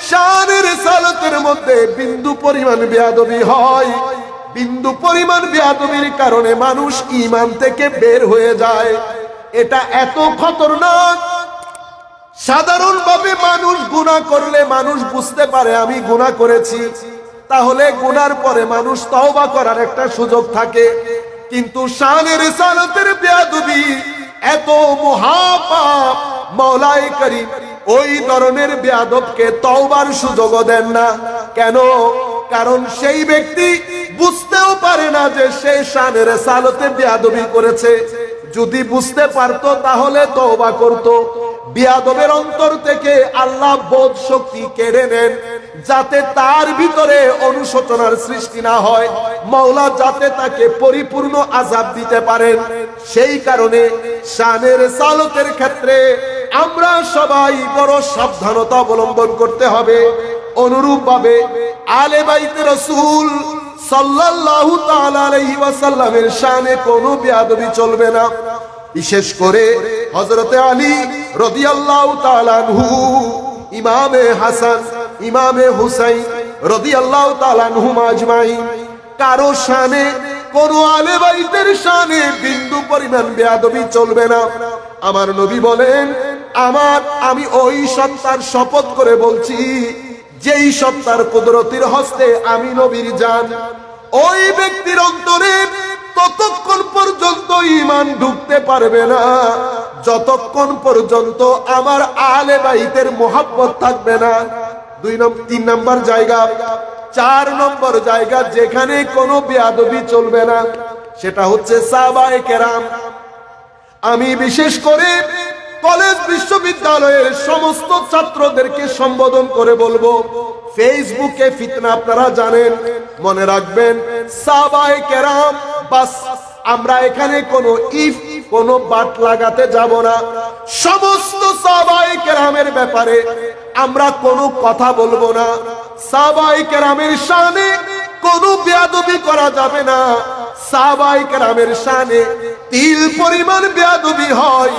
শানের সালতের মধ্যে বিন্দু পরিমাণ বেয়াদবি হয়। বিন্দু পরিমাণ বেয়াদবির কারণে মানুষ ঈমান থেকে বের হয়ে যায়। এটা এত খতরনাক। সাধারণভাবে মানুষ গুনাহ করলে মানুষ বুঝতে পারে আমি গুনাহ করেছি, তাহলে গুনার পরে মানুষ তওবা করার একটা সুযোগ থাকে। কিন্তু শানে রিসালাতের বেয়াদবি এত মহাপাপ, মওলায়ে করিম ওই ধরনের বেয়াদবকে তওবার সুযোগ দেন না। কেন? কারণ সেই ব্যক্তি বুঝতেও পারে না যে সে শানে রিসালাতে বেয়াদবি করেছে। যদি বুঝতে পারতো তাহলে তওবা করত। বেয়াদবের অন্তর থেকে আল্লাহ বোধ শক্তি কেড়ে নেন, যাতে তার ভিতরে অনুশোচনার সৃষ্টি না হয়, মাওলা যাতে তাকে পরিপূর্ণ আযাব দিতে পারেন। সেই কারণে শানে রিসালাতের ক্ষেত্রে আমরা সবাই বড় সাবধানতা অবলম্বন করতে হবে। অনুরূপভাবে আলে বাইতে রাসূল সাল্লাল্লাহু তাআলা আলাইহি ওয়াসাল্লামের শানে কোনো বেয়াদবি চলবে না। বিশেষ করে হযরতে আলী রাদিয়াল্লাহু তাআলা আনহু, ইমামে হাসান, ইমামে হুসাইন রাদিয়াল্লাহু তাআলা আনহুম আজমাইন, কারো শানে, কোন আলে বাইতের শানে বিন্দু পরিমাণ বেয়াদবি চলবে না। আমার নবী বলেন, আমি ওই সত্তার শপথ করে বলছি যেই সত্তার কুদরতির হস্তে আমি নবীর জান, ওই ব্যক্তির অন্তরে ততক্ষণ পর্যন্ত ঈমান ঢুকতে পারবে না যতক্ষণ পর্যন্ত আমার আলে বাইতের মোহাব্বত থাকবে না। 3 নম্বর জায়গা। 4 নম্বর জায়গা যেখানে কোনো বেয়াদবি চলবে না সেটা হচ্ছে সাহাবায়ে কেরাম। আমি বিশেষ করে কলেজ বিশ্ববিদ্যালয়ের সমস্ত ছাত্রদেরকে সম্বোধন করে বলবো, ফেসবুকে ফিতনা আপনারা জানেন, মনে রাখবেন সাহাবায়ে কেরাম বাস। আমরা এখানে কোনো কোনো বাট লাগাতে যাব না। সমস্ত সাহাবায়ে কেরামের ব্যাপারে আমরা কোনো কথা বলবো না। সাহাবায়ে কেরামের শানে কোনো বেয়াদবি করা যাবে না। সাহাবায়ে কেরামের শানে তিল পরিমাণ বেয়াদবি হয়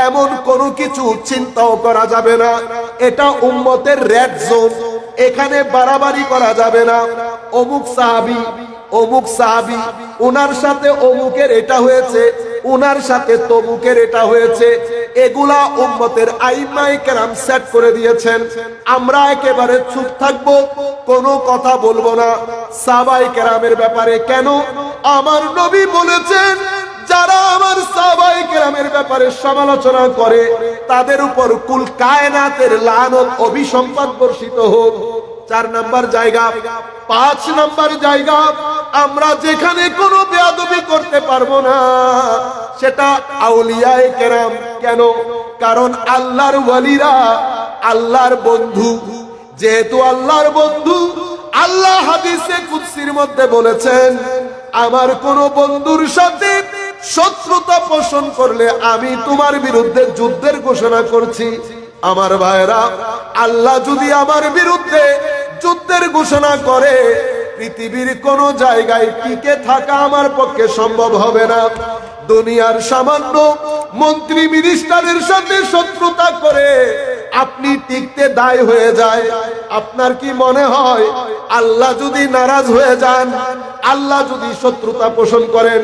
এমন কোনো কিছু চিন্তাও করা যাবে না। এটা উম্মতের রেড জোন, এখানে বাড়াবাড়ি করা যাবে না। অমুক সাহাবী, ওনার সাথে অমুকের এটা হয়েছে, ওনার সাথে তমুকের এটা হয়েছে, এগুলা উম্মতের আইম্মায়ে কেরাম সেট করে দিয়েছেন। আমরা একেবারে চুপ থাকবো, কোনো কথা বলবো না সাহাবায়ে কেরামের ব্যাপারে। কেন? আমার নবী বলেছেন, যারা আমার সাহাবায়ে কেরামের ব্যাপারে সমালোচনা করে তাদের উপর কুল কায়নাতের লানত অভিসম্পাত বর্ষিত হোক। 4 নম্বর জায়গা। 5 নম্বর জায়গা, আমরা যেখানে কোনো বেয়াদবি করতে পারবো না সেটা আউলিয়ায়ে কেরাম। কেন? কারণ আল্লাহর ওয়ালিরা আল্লাহর বন্ধু। যেহেতু আল্লাহর বন্ধু, আল্লাহ হাদিসে কুদসির মধ্যে বলেছেন, আমার কোন বন্ধুর সাথে শত্রুতা পোষণ করলে আমি তোমার বিরুদ্ধে যুদ্ধের ঘোষণা করছি। আমার ভাইরা, আল্লাহ যদি আমার বিরুদ্ধে যুদ্ধের ঘোষণা করে, পৃথিবীর কোন জায়গায় টিকে থাকা আমার পক্ষে সম্ভব হবে না। দুনিয়ার সামান্য মন্ত্রী মিনিস্টারের সাথে শত্রুতা করে আপনি টিকতে দায় হয়ে যায়। আপনার কি মনে হয় আল্লাহ যদি নারাজ হয়ে যান, আল্লাহ যদি শত্রুতা পোষণ করেন,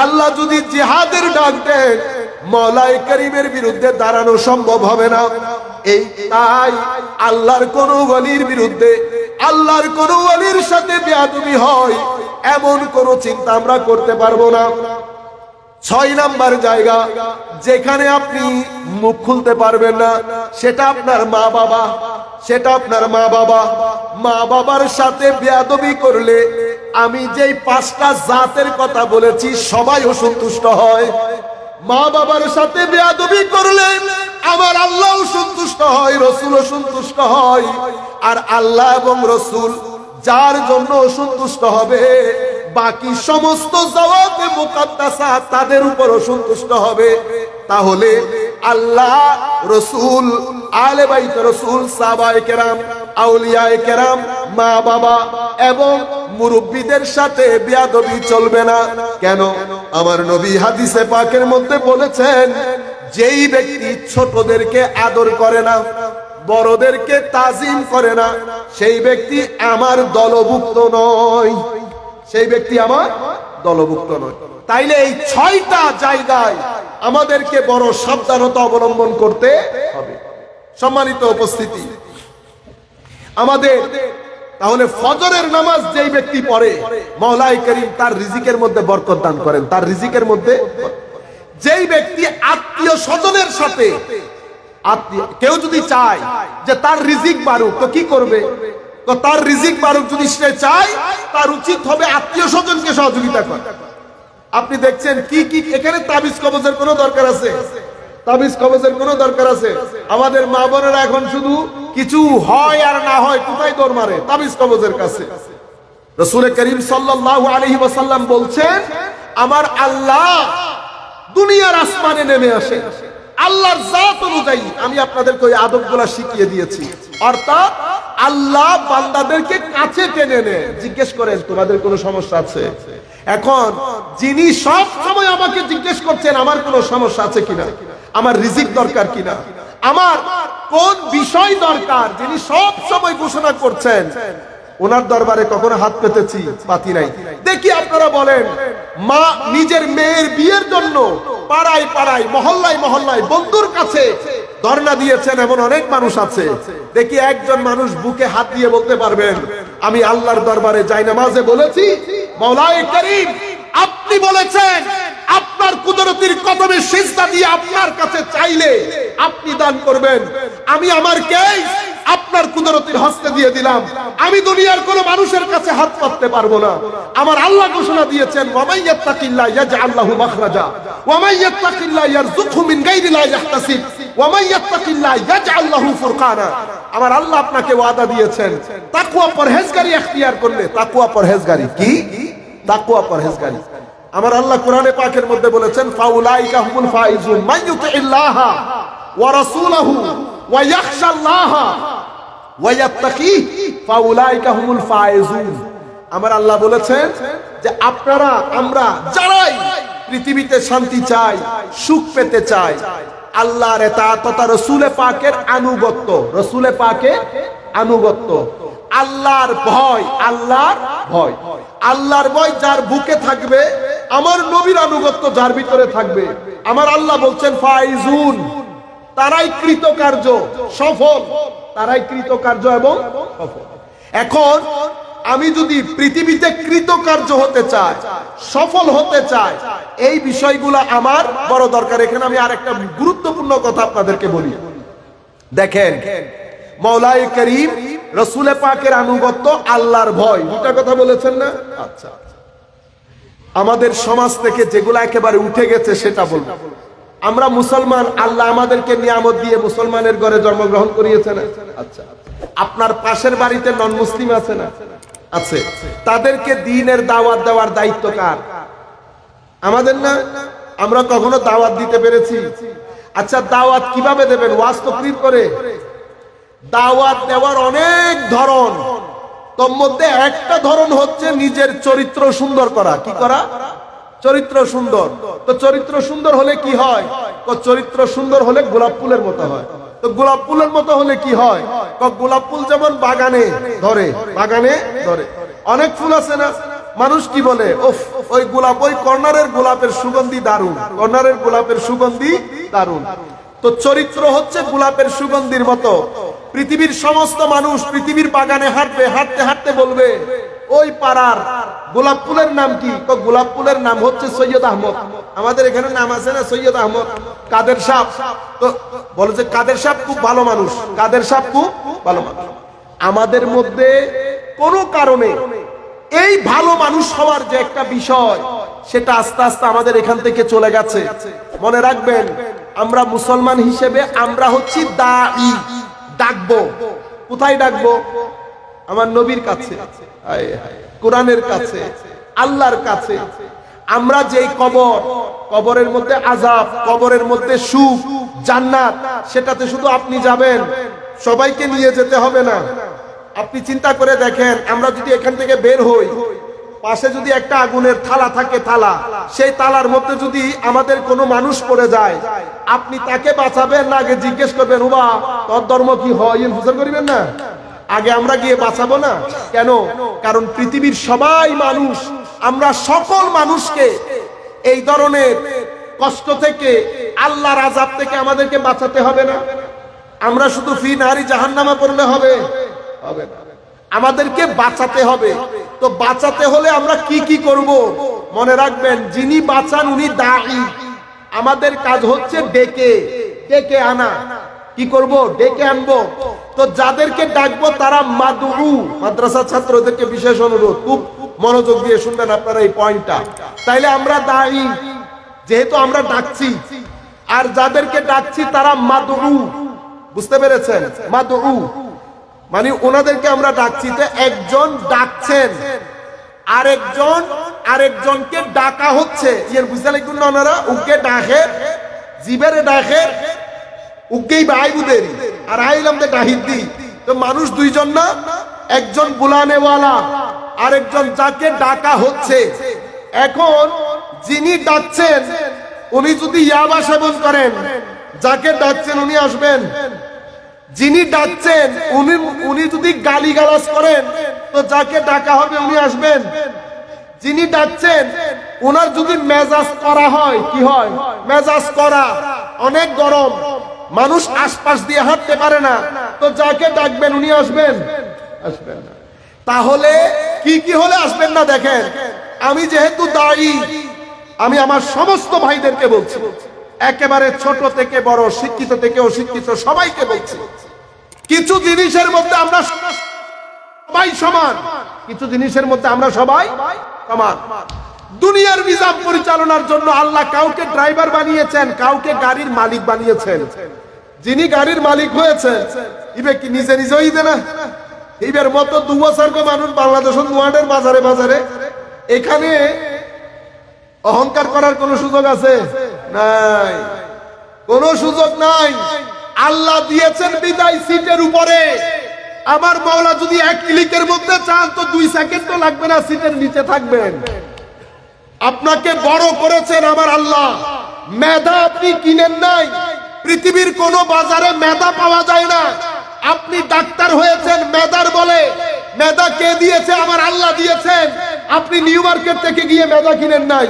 আল্লাহ যদি জিহাদের ডাক দেন, মওলাই করিমের বিরুদ্ধে দাঁড়ানো সম্ভব হবে না? এই তাই আল্লাহর কোন ওলির বিরুদ্ধে, আল্লাহর কোন ওলির সাথে বেয়াদবি হয়, এমন কোন চিন্তা আমরা করতে পারবো না। 6 নাম্বার জায়গা যেখানে আপনি মুখ খুলতে পারবেন না, সেটা আপনার মা বাবা। সেটা আপনার মা বাবা। মা বাবার সাথে বেয়াদবি করলে আমি যেই 5টা জাতের কথা বলেছি সবাই অসন্তুষ্ট হয়। মা বাবার সাথে বেয়াদবি করলে আমার আল্লাহ সন্তুষ্ট হয়, রাসূল সন্তুষ্ট হয়। আর আল্লাহ এবং রাসূল যার জন্য সন্তুষ্ট হবে, বাকি সমস্ত জাওয়াতে মুকাদ্দাসা তাদের উপর সন্তুষ্ট হবে। তাহলে আল্লাহ, রাসূল, আলে বাইত রাসূল, সাহাবায়ে কেরাম, আউলিয়ায়ে কেরাম, মা বাবা এবং মুরব্বিদের সাথে বেয়াদবি চলবে না। কেন? আমার নবী হাদিসে পাকের মধ্যে বলেছেন, যেই ব্যক্তি ছোটদেরকে আদর করে না, বড়দেরকে তাজিম করে না, সেই ব্যক্তি আমার দলভুক্ত নয়। সেই ব্যক্তি আমার দলভুক্ত নয়। তাইলে এই 6টা জায়গায় আমাদেরকে বড় সাবধানতা অবলম্বন করতে হবে। সম্মানিত উপস্থিতি, আমাদের তাহলে ফজরের নামাজ যেই ব্যক্তি পড়ে, মওলাই করিম তার রিজিকের মধ্যে বরকত দান করেন। তার রিজিকের মধ্যে যেই ব্যক্তি আত্মীয় স্বজনের সাথে, কেউ যদি চায় যে তার রিজিক বাড়ুক, তো কি করবে? তো তার রিজিক বাড়ুক যদি সে চায়, তার উচিত হবে আত্মীয় স্বজনকে সহযোগিতা করা। আপনি দেখছেন কি কি এখানে তাবিজ কবজের কোনো দরকার আছে? তাবিজ কবজের কোনো দরকার আছে? আমাদের মা বোনেরা এখন শুধু কিছু হয় আর না হয় কোথায় দৌড় মারে? তাবিজ কবজের কাছে। রাসূল করিম সাল্লাল্লাহু আলাইহি ওয়াসাল্লাম বলছেন, আমার আল্লাহ দুনিয়ার আসমানে নেমে আসে, আল্লাহর জাত অনুযায়ী আমি আপনাদেরকে ওই আদবগুলা শিখিয়ে দিয়েছি। অর্থাৎ আল্লাহ বান্দাদেরকে কাছে টেনে নেয়, জিজ্ঞেস করেন তোমাদের কোনো সমস্যা আছে? এখন যিনি সব সময় আমাকে জিজ্ঞেস করছেন আমার কোনো সমস্যা আছে কিনা, আমার রিজিক দরকার কিনা, আমার কোন বিষয় দরকার, যিনি সব সময় ঘোষণা করছেন, ওনার দরবারে কখনো হাত পেতেছি? পাতি নাই। দেখি আপনারা বলেন, মা নিজের মেয়ের বিয়ের জন্য পাড়ায় পাড়ায়, মহল্লায় মহল্লায় বন্ধুর কাছে ধর্ণা দিয়েছেন এমন অনেক মানুষ আছে। দেখি একজন মানুষ বুকে হাত দিয়ে বলতে পারবেন, আমি আল্লাহর দরবারে জায়নামাজে বলেছি, মওলাই করিম আপনি বলেছেন আপনার কুদরতির কদমে সিজদা দিয়ে আপনার কাছে চাইলে আপনি দান করবেন। আমি আমার কেস আপনার কুদরতির হস্তে দিয়ে দিলাম। আমি দুনিয়ার কোন মানুষের কাছে হাত পাততে পারবো না। আমার আল্লাহ ঘোষণা দিয়েছেন, ওয়া মান ইয়াত্তাকিল্লাহ ইয়াজআল লাহু মাখরাজা ওয়া মান ইয়াত্তাকিল্লাহ ইয়ারযুকহু মিন গায়রি লা ইয়াহতাসিব ওয়া মান ইয়াত্তাকিল্লাহ ইয়াজআল লাহু ফুরকানা। আমার আল্লাহ আপনাকে ওয়াদা দিয়েছেন, তাকওয়া পরহেজগারি ইখতিয়ার করলে, তাকওয়া পরহেজগারি কি? তাকওয়া পরহেজগারি। আমার আল্লাহ কোরআনে পাকের মধ্যে বলেছেন, ফাউলাইকা হুমুল ফাইজুন মান ইউতিইল্লাহ ওয়া রাসূলহু ওয়া ইয়াখশাল্লাহ ওয়া ইয়াত্তাকি ফাউলাইকা হুমুল ফাইজুন। আমার আল্লাহ বলেছেন যে আপনারা, আমরা যারাই পৃথিবীতে শান্তি চাই, সুখ পেতে চাই, আল্লাহর ইতাআত তথা রাসূলে পাকের আনুগত্য, রাসূলে পাকের আনুগত্য, আল্লাহর ভয়, আল্লাহর ভয়, আল্লাহর ভয় যার বুকে থাকবে, আমার নবীর আনুগত্য যার ভিতরে থাকবে, আমার আল্লাহ বলছেন ফাইজুন, তারাই কৃতকার্য, সফল, তারাই কৃতকার্য এবং সফল। এখন আমি যদি পৃথিবীতে কৃতকার্য হতে চাই, সফল হতে চাই, এই বিষয়গুলো আমার বড় দরকার। এখানে আমি আরেকটা গুরুত্বপূর্ণ কথা আপনাদেরকে বলি। দেখেন, মওলাই করিম, রাসূলে পাকের আনুগত্য, আল্লাহর ভয়, দুটা কথা বলেছেন না? আচ্ছা, আমাদের সমাজ থেকে যেগুলো একেবারে উঠে গেছে সেটা বলবো। আমরা মুসলমান, আল্লাহ আমাদেরকে নিয়ামত দিয়ে মুসলমানের ঘরে জন্মগ্রহণ করিয়েছে না? আচ্ছা, আপনার পাশের বাড়িতে নন মুসলিম আছে না? আছে। তাদেরকে দ্বীনের দাওয়াত দেওয়ার দায়িত্ব কার? আমাদের না? আমরা কখনো দাওয়াত দিতে পেরেছি? আচ্ছা, দাওয়াত কিভাবে দেবেন? ওয়াজ তাকরীর করে? দাওয়াত দেওয়ার অনেক ধরন, তোর মধ্যে একটা ধরন হচ্ছে নিজের চরিত্র সুন্দর করা। কি করা? চরিত্র সুন্দর। তো চরিত্র সুন্দর হলে কি হয়? চরিত্র সুন্দর হলে গোলাপ ফুলের মতো হয়। তো গোলাপ ফুলের মতো হলে কি হয়? গোলাপ ফুল যেমন বাগানে ধরে, বাগানে ধরে। অনেক ফুল আছে না, মানুষ কি বলে, ওফ ওই গোলাপ, ওই কর্নারের গোলাপের সুগন্ধি দারুণ, কর্নারের গোলাপের সুগন্ধি দারুণ। তো চরিত্র হচ্ছে গোলাপের সুগন্ধির মতো। পৃথিবীর সমস্ত মানুষ পৃথিবীর বাগানে হাঁটবে, হাঁটতে হাঁটতে বলবে ওই পাড়ার গোলাপ ফুলের নাম কি? গোলাপ ফুলের নাম হচ্ছে সৈয়দ আহমদ। আমাদের এখানে নাম আছে না সৈয়দ আহমদ, কাদের সাহ। তো বলে যে কাদের সাহ খুব ভালো মানুষ, কাদের সাহ খুব ভালো মানুষ। আমাদের মধ্যে কোনো কারণে এই ভালো মানুষ হওয়ার যে একটা বিষয়, সেটা আস্তে আস্তে আমাদের এখান থেকে চলে গেছে। মনে রাখবেন, আমরা মুসলমান হিসেবে আমরা হচ্ছি দাঈ। ডাকবো কোথায়? ডাকবো আমার নবীর কাছে, কোরআনের কাছে, আল্লাহর কাছে। আমরা যেই কবর, কবরের মধ্যে আযাব, কবরের মধ্যে সুখ, জান্নাত, সেটাতে শুধু আপনি যাবেন, সবাইকে নিয়ে যেতে হবে না। আপনি চিন্তা করে দেখেন, আমরা যদি এখান থেকে বের হই, পাশে যদি একটা আগুনের থালা থাকে, থালা, সেই থালার মধ্যে যদি আমাদের কোনো মানুষ পড়ে যায়, আপনি তাকে বাঁচাবেন না আগে জিজ্ঞেস করবেন, ওবা তোর ধর্ম কি হয়? বুঝতে করিবেন না? আগে আমরা গিয়ে বাঁচাবো না কেন? কারণ পৃথিবীর সবাই মানুষ, আমরা সকল মানুষকে এই ধরনের কষ্ট থেকে, আল্লাহর আযাব থেকে আমাদেরকে বাঁচাতে হবে না। আমরা শুধু ফি নারি জাহান্নামা পড়লে হবে? হবে না, আমাদেরকে বাঁচাতে হবে। তো বাঁচাতে হলে আমরা কি কি করব? মনে রাখবেন, যিনি বাঁচান উনি দাঈ। আমাদের কাজ হচ্ছে ডেকে ডেকে আনা। কি করব? ডেকে আনবো। তো যাদেরকে ডাকবো তারা মাদউ। মাদ্রাসা ছাত্রদেরকে বিশেষ অনুরোধ, খুব মনোযোগ দিয়ে শুনবেন আপনারা এই পয়েন্টটা। তাইলে আমরা দাঈ, যেহেতু আমরা ডাকছি, আর যাদেরকে ডাকছি তারা মাদউ। বুঝতে পেরেছেন? মাদউ মানে ওনাদেরকে আমরা ডাকছি। তো একজন ডাকছেন, আরেকজনকে ডাকা হচ্ছে। এর বুঝতে লাগবেন না ওনারা? উকে ডাকে, জিবেরে ডাকে, উকেই বাইবুদের আর আইলাম দে ডাহিদি। তো মানুষ দুইজন না, একজন বুলানেওয়ালা, আরেকজন যাকে ডাকা হচ্ছে। এখন যিনি ডাকছেন উনি যদি ইয়াবা সেবন করেন, যাকে ডাকছেন উনি আসবেন। যিনি ডাকছেন উনি যদি গালিগালাজ করেন, তো যাকে ডাকা হবে উনি আসবেন। যিনি ডাকছেন ওনার যদি মেজাজ করা হয়, কি হয়? মেজাজ করা, অনেক গরম, মানুষ আশপাশ দিয়ে হাঁটতে পারে না, তো যাকে ডাকবেন উনি আসবেন? আসবেন না। তাহলে কি কি হলে আসবেন না? দেখেন, আমি যেহেতু দায়ী, আমি আমার সমস্ত ভাইদেরকে বলছি, একেবারে ছোট থেকে বড়, শিক্ষিত থেকে অশিক্ষিত, সবাইকে বলছি, কিছু জিনিসের মধ্যে আমরা সবাই সমান। কিছু জিনিসের মধ্যে আমরা সবাই সমান। দুনিয়ার নিজাম পরিচালনার জন্য আল্লাহ কাউকে ড্রাইভার বানিয়েছেন, কাউকে গাড়ির মালিক বানিয়েছেন। যিনি গাড়ির মালিক হয়েছেন, ইবে কি নিজে নিজেই দেনা? এইবার মতো 2 বছর মানুষ বাংলাদেশের নোয়াডের বাজারে বাজারে, এখানে অহংকার করার কোন সুযোগ আছে? নাই, কোন সুযোগ নাই। আল্লাহ দিয়েছেন বিদায় সিটের উপরে। আমার মাওলা যদি 1 ক্লিকের মধ্যে চান, তো 2 সেকেন্ডও লাগবে না, সিটের নিচে থাকবেন। আপনাকে বড় করেছেন আমার আল্লাহ। মেধা আপনি কিনেন নাই, পৃথিবীর কোন বাজারে মেধা পাওয়া যায় না। আপনি ডাক্তার হয়েছেন মেধার বলে, মেধা কে দিয়েছে? আমার আল্লাহ দিয়েছেন। আপনি নিউ মার্কেট থেকে গিয়ে মেধা কিনেন নাই।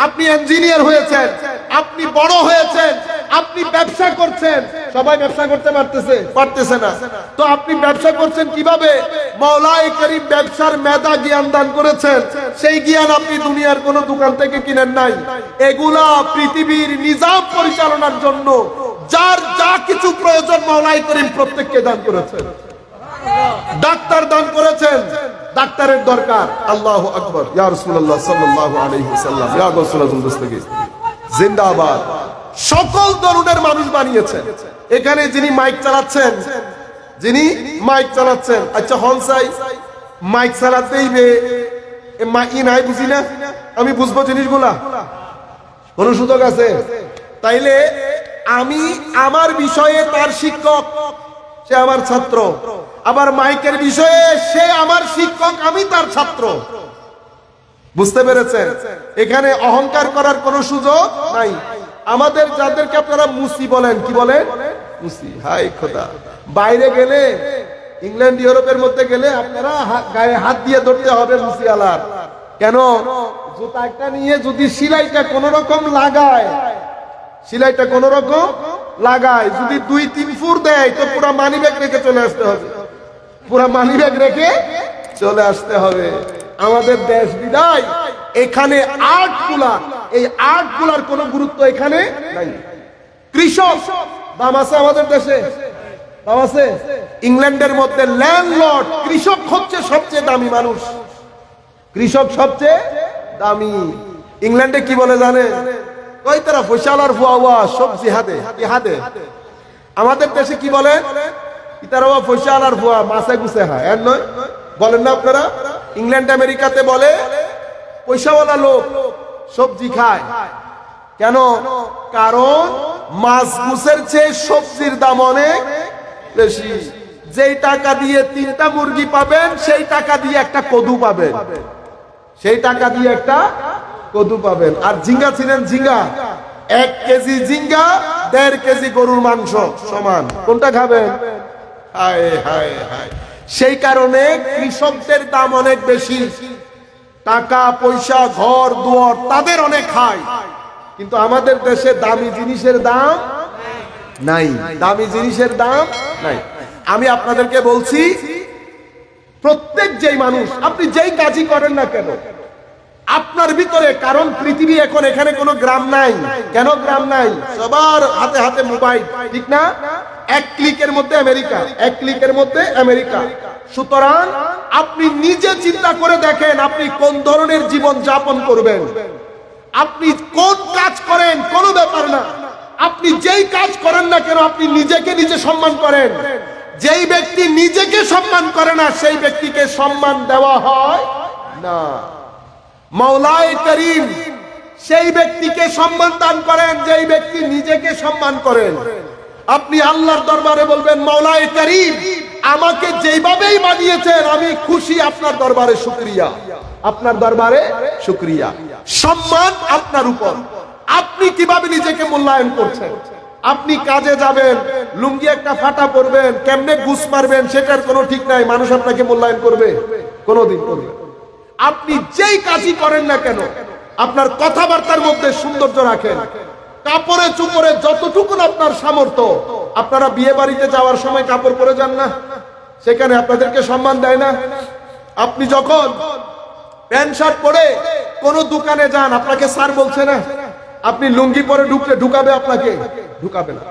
আপনি ইঞ্জিনিয়ার হয়েছেন, আপনি বড় হয়েছেন, আপনি ব্যবসা করছেন। সবাই ব্যবসা করতে পারতেছে না। তো আপনি ব্যবসা করছেন কিভাবে? মাওলায়ে কারীম ব্যবসার মেধা জ্ঞান দান করেছেন, সেই জ্ঞান আপনি দুনিয়ার কোন দোকান থেকে কিনেন নাই। এগুলা পৃথিবীর নিজাম পরিচালনার জন্য যার যা কিছু প্রয়োজন মাওলায়ে কারীম প্রত্যেককে দান করেছেন। ডাক্তার দান করেছেন, ডাক্তারের দরকার। আল্লাহু আকবার, ইয়া রাসূলুল্লাহ সাল্লাল্লাহু আলাইহি ওয়াসাল্লাম, ইয়া রাসূলুল্লাহ মুস্তাকিম জিন্দাবাদ। সকল ধরনের মানুষ বানিয়েছেন। এখানে যিনি মাইক চালাচ্ছেন, আচ্ছা হনসাই মাইক চালাতেই নাই, বুঝি না আমি, বুঝবো জিনিসগুলা? কোন সুযোগ আছে? তাইলে আমি আমার বিষয়ে তার শিক্ষক, সে আমার ছাত্র, আবার মাইকের বিষয়ে সে আমার শিক্ষক, আমি তার ছাত্র। বুঝতে পেরেছেন? এখানে অহংকার করার কোনো সুযোগ নাই। আমাদের যাদেরকে আপনারা মুসি বলেন, কি বলেন? মুসি। হাই খোদা, বাইরে গেলে, ইংল্যান্ড ইউরোপের মধ্যে গেলে আপনারা গায়ে হাত দিয়ে ধরতে হবে মুসিওয়ালার। কেন? জুতা একটা নিয়ে যদি সেলাইটা কোন রকম লাগায়, সেলাইটা কোন রকম লাগায়, যদি 2-3 ফুট দেয় তো পুরা মানি ব্যাগ রেখে চলে আসতে হবে, পুরা মানি ব্যাগ রেখে চলে আসতে হবে। আমাদের দেশ বিদায় এখানে আর্টগুলা, এই আর্টগুলার কোনো গুরুত্ব এখানে নাই। কৃষক দাম আছে আমাদের দেশে, দাম আছে। ইংল্যান্ডের মধ্যে ল্যান্ডলর্ড, কৃষক হচ্ছে সবচেয়ে দামি মানুষ, কৃষক সবচেয়ে দামি। ইংল্যান্ডে কি বলে জানেন? কই তারা ফসলার ফুয়া সবজি হাতে হাতে। আমাদের দেশে কি বলে? ইতারা ফসলার ফুয়া মাছে গুছে হয়, এর নয় বলেন না আপনারা? ইংল্যান্ড আমেরিকাতে বলে পয়সাওয়ালা লোক সবজি খায়। কেন? কারণ মাছ গুছের চেয়ে সবজির দাম অনেক বেশি। যেই টাকা দিয়ে 3টা মুরগি পাবেন, সেই টাকা দিয়ে একটা কদু পাবেন, সেই টাকা দিয়ে একটা কদু পাবেন। আর ঝিঙ্গা ছিলেন, ঝিঙ্গা 1 কেজি ঝিঙ্গা 1.5 কেজি গরুর মাংস সমান, কোনটা খাবেন? হায় হায় হায়। সেই কারণে কৃষকদের দাম অনেক বেশি, টাকা পয়সা ঘর দুয়ার তাদের অনেক খায়। কিন্তু আমাদের দেশে দামি জিনিসের দাম নাই, দামি জিনিসের দাম নাই। আমি আপনাদেরকে বলছি, প্রত্যেক যেই মানুষ, আপনি যেই কাজই করেন না কেন, আপনার ভিতরে, কারণ পৃথিবী এখন, এখানে কোনো গ্রাম নাই। কেন গ্রাম নাই? সবার হাতে হাতে মোবাইল, ঠিক না? 1 ক্লিকের মধ্যে আমেরিকা, 1 ক্লিকের মধ্যে আমেরিকা। সুতরাং আপনি নিজে চিন্তা করে দেখেন, আপনি কোন ধরনের জীবন যাপন করবেন, আপনি কোন কাজ করেন, কোনো ব্যাপার না। আপনি যেই কাজ করেন না কেন, আপনি নিজেকে নিজে সম্মান করেন। যেই ব্যক্তি নিজেকে সম্মান করে না, সেই ব্যক্তিকে সম্মান দেওয়া হয় না। মাওলায়ে করিম সেই ব্যক্তিকে সম্মান দান করেন যেই ব্যক্তি নিজেকে সম্মান করেন। আপনি আল্লাহর দরবারে বলবেন, মাওলায়ে করিম আমাকে যেভাবেই বানিয়েছেন আমি খুশি, আপনার দরবারে শুকরিয়া, আপনার দরবারে শুকরিয়া। সম্মান আপনার উপর, আপনি কিভাবে নিজেকে মূল্যায়ন করছেন। আপনি কাজে যাবেন, লুঙ্গি একটা ফাটা পরবেন, কেমনে গুস মারবেন সেটার কোনো ঠিক নাই, মানুষ আপনাকে মূল্যায়ন করবে? কোনোদিন করবে। আপনি যেই কাজই করেন না কেন, আপনার কথাবার্তার মধ্যে সৌন্দর্য রাখেন, কাপড়ে চুপড়ে যতটুকু আপনার সামর্থ্য। আপনারা বিয়ে বাড়িতে যাওয়ার সময় কাপড় পরে যান না, সেখানে আপনাদেরকে সম্মান দেয় না। আপনি যখন প্যান্ট শার্ট পরে কোনো দোকানে যান, আপনাকে স্যার বলছে না। আপনি লুঙ্গি পরে ঢুকলে ঢুকাবে? আপনাকে ঢুকাবে না।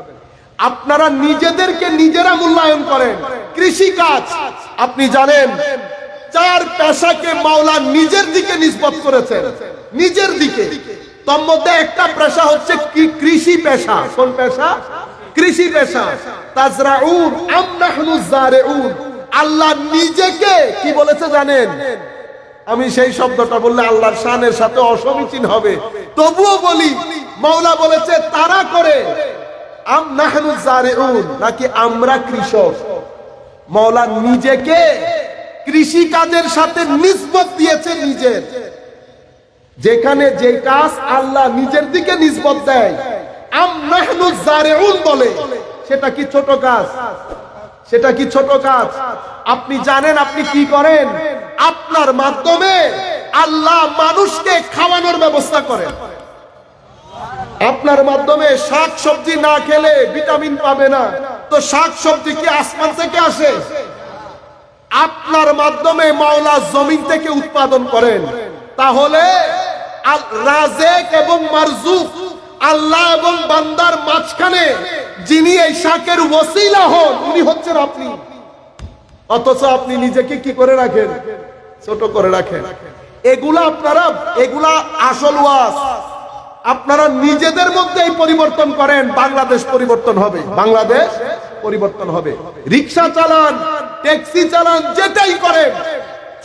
আপনারা নিজেদেরকে নিজেরা মূল্যায়ন করেন। কৃষি কাজ, আপনি জানেন 4 পেশাকে মাওলা নিজের দিকে নিসবত করেছেন, নিজের দিকে। তার মধ্যে একটা পেশা হচ্ছে কৃষি পেশা। কোন পেশা? কৃষি পেশা। তাজরাউন আম নাহনু যারিউন। আল্লাহ নিজেকে কি বলেছে জানেন? আমি সেই শব্দটা বললে আল্লাহর শানের সাথে অসমীচীন হবে, তবুও বলি। মাওলা বলেছে তারা করে, আম নাহনু যারিউন, নাকি আমরা কৃষক। মাওলা নিজেকে কৃষি কাজের সাথে নিসবত দিয়েছে নিজের। যেখানে যে কাজ আল্লাহ নিজের দিকে নিসবত দেয়, আম নাহনু যারিউন বলে, সেটা কি ছোট কাজ? সেটা কি ছোট কাজ? আপনি জানেন আপনি কি করেন? আপনার মাধ্যমে আল্লাহ মানুষকে খাওয়ানোর ব্যবস্থা করেন। আপনার মাধ্যমে শাক সবজি না খেলে ভিটামিন পাবে না, তো শাক সবজি কি আসমান থেকে আসে? আপনার মাধ্যমে মাওলা জমিন থেকে উৎপাদন করেন। তাহলে রাজেক এবং মারজুক, আল্লাহ এবং বান্দার মাঝখানে যিনি এই শাকের ওসিলা হন, উনি হচ্ছেন আপনি। অথচ আপনি নিজেকে কি করে রাখেন? ছোট করে রাখেন। এগুলা আসল ওয়াজ। আপনারা নিজেদের মধ্যে এই পরিবর্তন করেন, বাংলাদেশ পরিবর্তন হবে, বাংলাদেশ পরিবর্তন হবে। রিক্সা চালান, ট্যাক্সি চালান, যেটাই করেন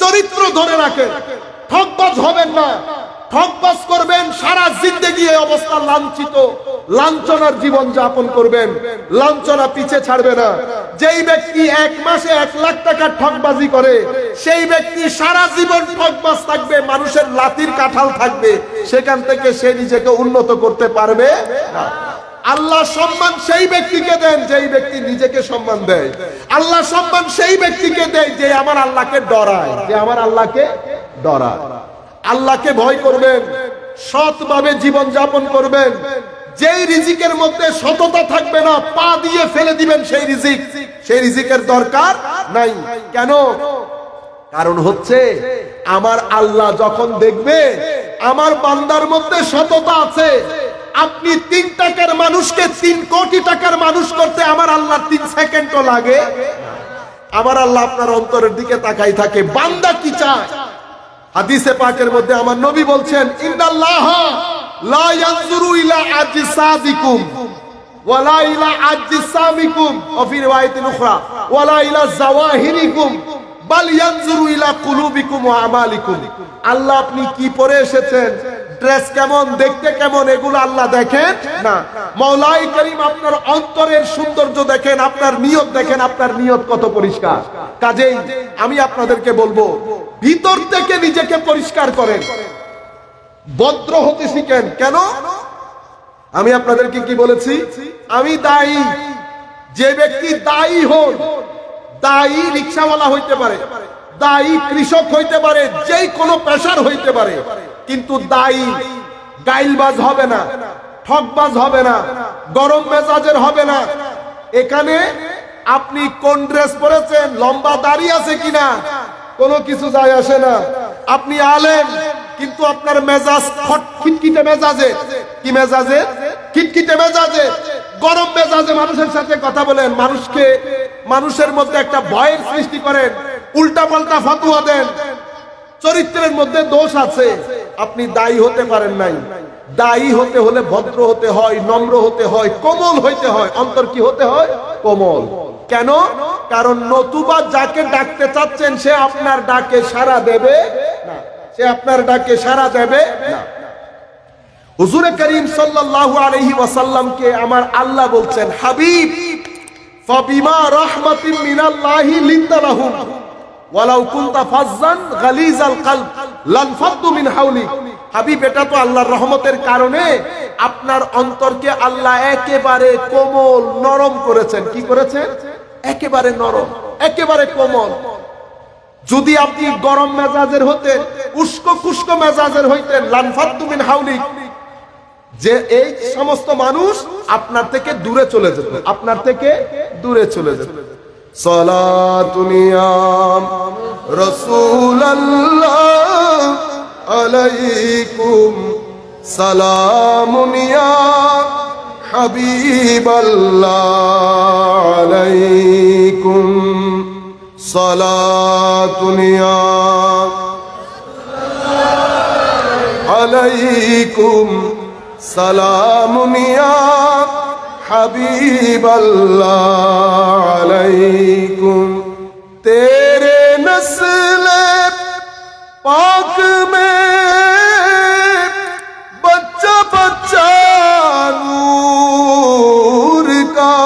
চরিত্র ধরে রাখেন, ঠকবাজ হবেন না। ঠকবাজ করবেন, সারা জিন্দেগি এই অবস্থা লাঞ্ছিত লাঞ্ছনার জীবন যাপন করবেন, লাঞ্ছনা পিছে ছাড়বে না। যেই ব্যক্তি 1 মাসে 1 লাখ টাকার ঠকবাজি করে, সেই ব্যক্তি সারা জীবন ঠকবাজ থাকবে, মানুষের লাঠির কাঁঠাল থাকবে, সেখান থেকে সে নিজেকে উন্নত করতে পারবে না। আল্লাহ সম্মান সেই ব্যক্তিকে দেন যেই ব্যক্তি নিজেকে সম্মান দেয়। আল্লাহ সম্মান সেই ব্যক্তিকে দেয় যে আমার আল্লাহকে ডরায়, যে আমার আল্লাহকে ডরায়। আল্লাহকে ভয় করবেন, সৎভাবে জীবন যাপন করবেন। যেই রিজিকের মধ্যে সততা থাকবে না, পা দিয়ে ফেলে দিবেন সেই রিজিক, সেই রিজিকের দরকার নাই। কেন? কারণ হচ্ছে আমার আল্লাহ যখন দেখবে আমার বান্দার মধ্যে সততা আছে, আপনি 3 টাকার মানুষকে 3 কোটি টাকার মানুষ করতে আমার আল্লাহ 3 সেকেন্ডও লাগে। আমার আল্লাহ আপনার অন্তরের দিকে তাকাই থাকে, বান্দা কি চায়। হাদিসে পাকের মধ্যে আমার নবী বলছেন, ইন্নাল্লাহ লা ইয়ানজুরু ইলা আজসাদিকুম ওয়ালা ইলা আজসামিকুম ওয়া ফি রিওয়ায়াতিন উখরা ওয়ালা ইলা জাওয়াহিরিকুম বাল ইয়ানজুরু ইলা কুলুবিকুম ওয়া আমালিকুম। আল্লাহ আপনি কি পরে এসেছেন, ড্রেস কেমন, দেখতে কেমন, এগুলো আল্লাহ দেখেন না। মাওলাই করিম আপনার অন্তরের সৌন্দর্য দেখেন, আপনার নিয়ত দেখেন, আপনার নিয়ত কত পরিষ্কার। কাজেই আমি আপনাদেরকে বলবো, ভিতর থেকে নিজেকে পরিষ্কার করেন, ভদ্র হতে শিখেন। কেন? আমি আপনাদেরকে কি বলেছি? আমি দায়ী। যে ব্যক্তি দায়ী হন, দায়ী রিকশাওয়ালা হইতে পারে, দায়ী কৃষক হইতে পারে, যেই কোনো পেশার হইতে পারে, কিন্তু দায়ী গাইলবাজ হবে না, ঠকবাজ হবে না, গরম মেজাজের হবে না। এখানে আপনি কোন ড্রেস পরেছেন, লম্বা দাড়ি আছে কিনা, কোনো কিছু যায় আসে না। আপনি আলেম, কিন্তু আপনার মেজাজ খিটখিটে মেজাজে, কি মেজাজে? খিটখিটে মেজাজে, গরম মেজাজে মানুষের সাথে কথা বলেন, মানুষের মধ্যে একটা ভয়ের সৃষ্টি করেন, উল্টা পাল্টা ফতোয়া দেন, চরিত্রের মধ্যে দোষ আছে। আপনি দায়ী হতে পারেন নাই। দায়ী হতে হলে ভদ্র হতে হয়, নম্র হতে হয়, কোমল হইতে হয়। অন্তর কি হতে হয়? কোমল। কেন? কারণ নতুবা যাকে ডাকতে চাচ্ছেন সে আপনার ডাকে সাড়া দেবে না, সে আপনার ডাকে সাড়া দেবে না। হুজুর করিম সাল্লাল্লাহু আলাইহি ওয়াসাল্লামকে আমার আল্লাহ বলছেন, হাবিব ফাবিমা রাহমাতিন মিনাল্লাহি লিনতা লাহুম ওয়ালাউ কুনতা ফাজ্জান গালিজাল কলব লানফাদ্দু মিন হাওলিক। হাবিব, এটা তো আল্লাহর রহমতের কারণে আপনার অন্তরকে আল্লাহ একেবারে কোমল নরম করেছেন। কি করেছেন? একেবারে নরম, একেবারে কোমল। যদি আপনি গরম মেজাজের হতেন, উস্কো খুস্কো মেজাজের হইতেন, লানফাদ্দু মিন হাওলিক, যে এই সমস্ত মানুষ আপনার থেকে দূরে চলে যেত, আপনার থেকে দূরে চলে যেত। সালাতুন ইয়া রাসূলুল্লাহ আলাইকুম, সালামুন ইয়া হাবিবাল্লাহ আলাইকুম, সালাতুন ইয়া আলাইকুম, সালামুন ইয়া হাবিবাল্লাহ আলাইকুম। তেরে নসলে পাক মে बच्चा बच्चा नूर का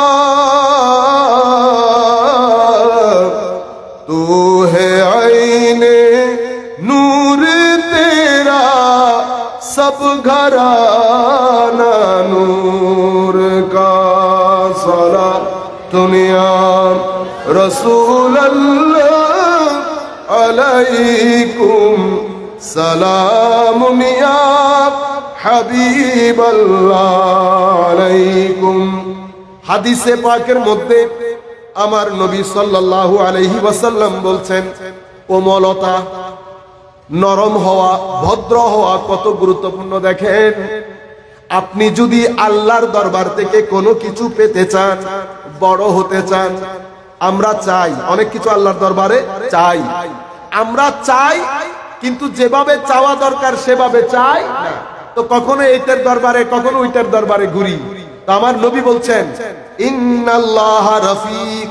तू है आईने नूर तेरा सब घराना नूर का। सला दुनिया रसूल अल्लाह अलैकुम, সালামুনিয়া হাবিবাল্লাহ আলাইকুম। হাদিসে পাকের মধ্যে আমার নবী সাল্লাল্লাহু আলাইহি ওয়াসাল্লাম বলছেন, কোমলতা, নরম হওয়া, ভদ্র হওয়া কত গুরুত্বপূর্ণ দেখেন। আপনি যদি আল্লাহর দরবার থেকে কোনো কিছু পেতে চান, বড় হতে চান, আমরা চাই অনেক কিছু আল্লাহর দরবারে চাই, আমরা চাই, কিন্তু যেভাবে চাওয়া দরকার সেভাবে চাই না। তো কখনো এইটার দরবারে, কখনো ওইটার দরবারে ঘুরি। তো আমার নবী বলছেন, ইন্নাল্লাহ রফিক,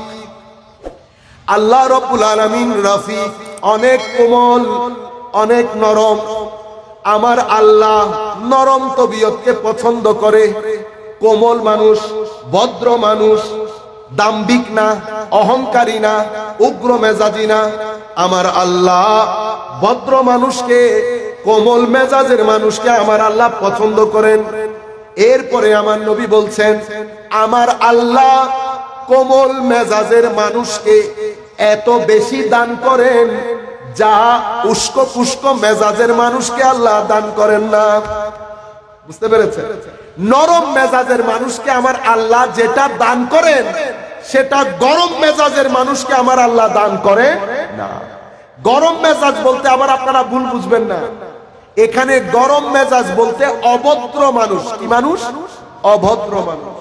আল্লাহ রাব্বুল আলামিন রফিক, অনেক কোমল, অনেক নরম। আমার আল্লাহ নরম তবিয়তকে পছন্দ করে, কোমল মানুষ, ভদ্র মানুষ, দাম্ভিক না, অহংকারী না, উগ্র মেজাজি না। আমার আল্লাহ ভদ্র মানুষকে, কোমল মেজাজের মানুষকে আমার আল্লাহ পছন্দ করেন। এরপরে আমার নবী বলছেন, আমার আল্লাহ কোমল মেজাজের মানুষকে এত বেশি দান করেন যা উস্কো পুস্কো মেজাজের মানুষকে আল্লাহ দান করেন না। বুঝতে পেরেছেন? নরম মেজাজের মানুষকে আমার আল্লাহ যেটা দান করেন সেটা গরম মেজাজের মানুষকে আমার আল্লাহ দান করে না। গরম মেজাজ বলতে আবার আপনারা ভুল বুঝবেন না, এখানে গরম মেজাজ বলতে অভদ্র মানুষ। কি মানুষ? অভদ্র মানুষ।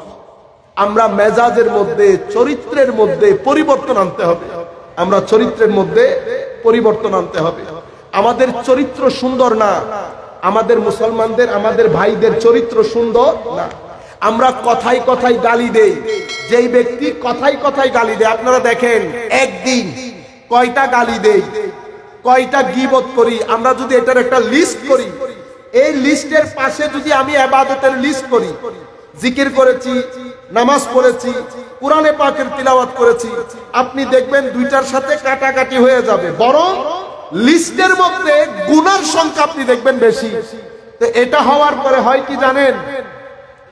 আমরা মেজাজের মধ্যে, চরিত্রের মধ্যে পরিবর্তন আনতে হবে। আমরা চরিত্রের মধ্যে পরিবর্তন আনতে হবে। আমাদের চরিত্র সুন্দর না, আমাদের মুসলমানদের, আমাদের ভাইদের চরিত্র সুন্দর না। আমরা কথায় কথায় গালি দেই। যেই ব্যক্তি কথায় কথায় গালি দেয়, আপনারা দেখেন একদিন কয়টা গালি দেই, কয়টা গীবত করি। আমরা যদি এটার একটা লিস্ট করি, এই লিস্টের পাশে যদি আমি ইবাদতের লিস্ট করি, জিকির করেছি, নামাজ পড়েছি, কুরআনে পাকের তিলাওয়াত করেছি, আপনি দেখবেন দুইটার সাথে কাটাকাটি হয়ে যাবে, বরং লিস্টের মধ্যে গুনার সংখ্যা আপনি দেখবেন বেশি। তো এটা হওয়ার পরে হয় কি জানেন?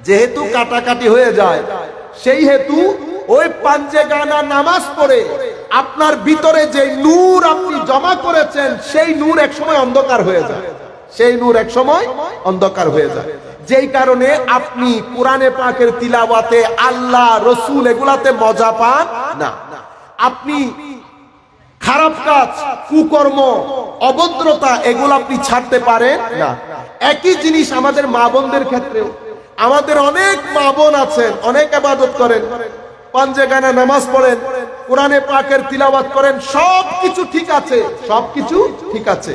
যেহেতু কাটাকাটি হয়ে যায়, সেই হেতু ওই পাঞ্জে গানা নামাজ পড়ে আপনার ভিতরে যে নূর আপনি জমা করেছেন, সেই নূর একসময় অন্ধকার হয়ে যায়। সেই নূর একসময় অন্ধকার হয়ে যায়। যেই কারণে আপনি কুরআনে পাকের তিলাওয়াতে, আল্লাহ রসুল এগুলাতে মজা পান না। আপনি খারাপ কাজ, কুকর্ম, অভদ্রতা এগুলো আপনি ছাড়তে পারেন না। একই জিনিস আমাদের মা বোনদের ক্ষেত্রেও। আমাদের অনেক মা বোন আছেন, অনেক ইবাদত করেন, পাঞ্জে গানা নামাজ পড়েন, কুরআনে পাকের তিলাওয়াত করেন, সবকিছু ঠিক আছে, সবকিছু ঠিক আছে।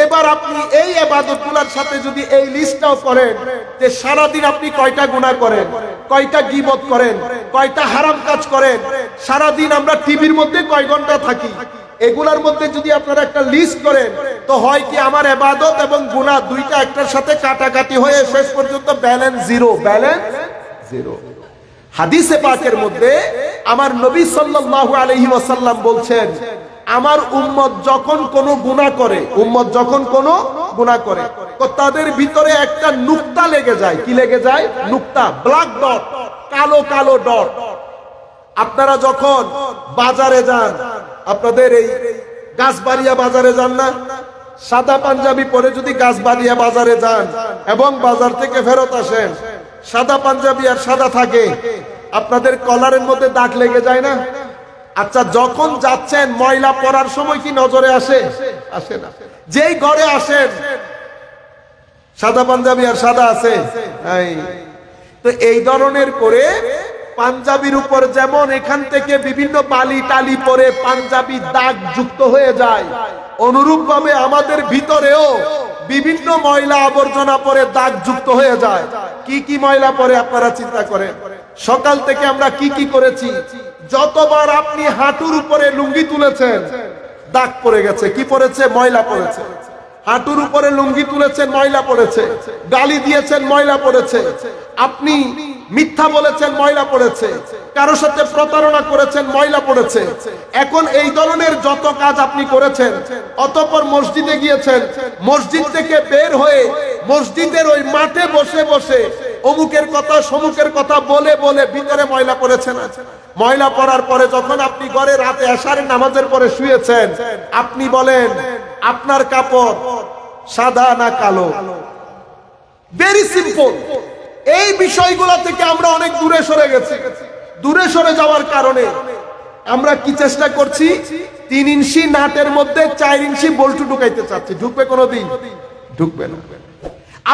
এবার আপনি এই ইবাদতগুলোর সাথে যদি এই লিস্টটাও করেন যে সারাদিন আপনি কয়টা গুনাহ করেন, কয়টা গীবত করেন, কয়টা হারাম কাজ করেন, সারাদিন আমরা টিভির মধ্যে কয় ঘন্টা থাকি, এগুলার মধ্যে যদি আপনারা একটা লিস্ট করেন, তো হয় কি আমার ইবাদত এবং গুনাহ দুইটা একটার সাথে কাটাকাটি হয়ে শেষ পর্যন্ত ব্যালেন্স জিরো, ব্যালেন্স জিরো। হাদিসে পাকের মধ্যে আমার নবী সাল্লাল্লাহু আলাইহি ওয়াসাল্লাম বলছেন, আমার উম্মত যখন কোনো গুনাহ করে, উম্মত যখন কোনো গুনাহ করে, তো তাদের ভিতরে একটা নুকতা লেগে যায়। কি লেগে যায়? নুকতা, ব্ল্যাক ডট, কালো কালো ডট। আপনারা যখন বাজারে যান, আপনাদের এই গাছবাড়িয়া বাজারে যান না, সাদা পাঞ্জাবি পরে যদি গাছবাড়িয়া বাজারে যান এবং বাজার থেকে ফেরত আসেন, সাদা পাঞ্জাবি আর সাদা থাকে, আপনাদের কলারের মধ্যে দাগ লেগে যায় না? আচ্ছা, যখন যাচ্ছেন ময়লা পরার সময় কি নজরে আসে? আসে না। যেই ঘরে আসেন সাদা পাঞ্জাবি আর সাদা আছে, তো এই ধরনের করে পাঞ্জাবির উপর যেমন এখান থেকে বিভিন্ন বালি টালি পরে পাঞ্জাবি দাগ যুক্ত হয়ে যায়, অনুরূপ ভাবে আমাদের ভিতরেও বিভিন্ন ময়লা আবর্জনা পরে দাগ যুক্ত হয়ে যায়। কি কি ময়লা পরে আপনারা চিন্তা করেন। সকাল থেকে আমরা কি কি করেছি? যতবার আপনি হাঁটুর উপরে লুঙ্গি তুলেছেন, দাগ পড়ে গেছে। কি পড়েছে? ময়লা পড়েছে। হাঁটুর উপরে লুঙ্গি তুলেছেন, ময়লা পড়েছে। গালি দিয়েছেন, ময়লা পড়েছে। আপনি মিথ্যা বলেছেন, ময়লা পড়েছে। কারো সাথে প্রতারণা করেছেন, ময়লা পড়েছে। এখন এই ধরনের যত কাজ আপনি করেছেন, অতঃপর মসজিদে গিয়েছেন, মসজিদ থেকে বের হয়ে মসজিদের ওই মাঠে বসে বসে অমুকের কথা সমুকের কথা বলে বলে ভিতরে ময়লা পড়েছে না? ময়লা পড়ার পরে যখন আপনি ঘরে রাতে এশারের নামাজের পরে শুয়েছেন, আপনি বলেন আপনার কাপড় সাদা না কালো? Very simple. এই বিষয়গুলো থেকে আমরা অনেক দূরে সরে গেছি। দূরে সরে যাওয়ার কারণে আমরা কি চেষ্টা করছি? 3 ইঞ্চি নাটের মধ্যে 4 ইঞ্চি বল্টু ঢুকাইতে চাচ্ছি। ঢুকবে কোনোদিন? ঢুকবে না।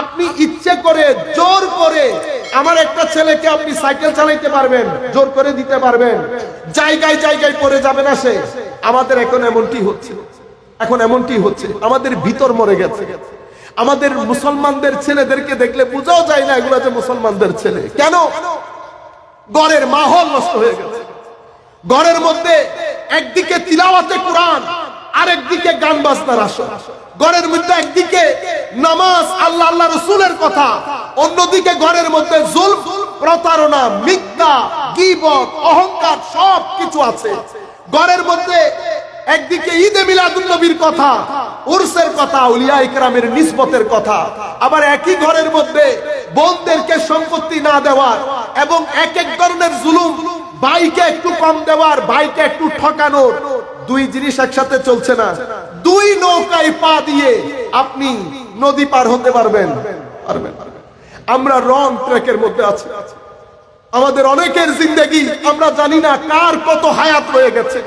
আপনি ইচ্ছে করে জোর করে আমার একটা ছেলেকে আপনি সাইকেল চালাইতে পারবেন, জোর করে দিতে পারবেন, জায়গায় জায়গায় পড়ে যাবে না সে? আমাদের এখন এমনটি হচ্ছে, এখন এমনটি হচ্ছে। আমাদের ভিতর মরে গেছে। আমাদের মুসলমানদের ছেলেদেরকে দেখলে বোঝাও যায় না এগুলো যে মুসলমানদের ছেলে। কেন? ঘরের মাহল নষ্ট হয়ে গেছে। ঘরের মধ্যে একদিকে তিলাওয়াতে কোরআন, আরেকদিকে গান বাজনার আসর। ঘরের মধ্যে একদিকে নামাজ, আল্লাহ আল্লাহ রসুলের কথা, অন্যদিকে ঘরের মধ্যে জুলম, প্রতারণা, মিথ্যা, গীবত, অহংকার সব কিছু আছে ঘরের মধ্যে। একদিকে ঈদে মিলাদুন নবীর কথা, উরসের কথা, আউলিয়া ইকরামের নিসবতের কথা, আবার একই ঘরের মধ্যে বোনদেরকে সম্পত্তি না দেওয়ার এবং এক এক ধরনের জুলুম, ভাইকে একটু কম দেওয়ার, ভাইকে একটু ঠকানোর। দুই জিনিস একসাথে চলছে না। দুই নৌকায় পা দিয়ে আপনি নদী পার হতে পারবেন? আমরা রং ট্র্যাকের মধ্যে আছি। আমাদের অনেকের জিন্দেগি আমরা জানি না কার কত হায়াত রয়ে গেছে।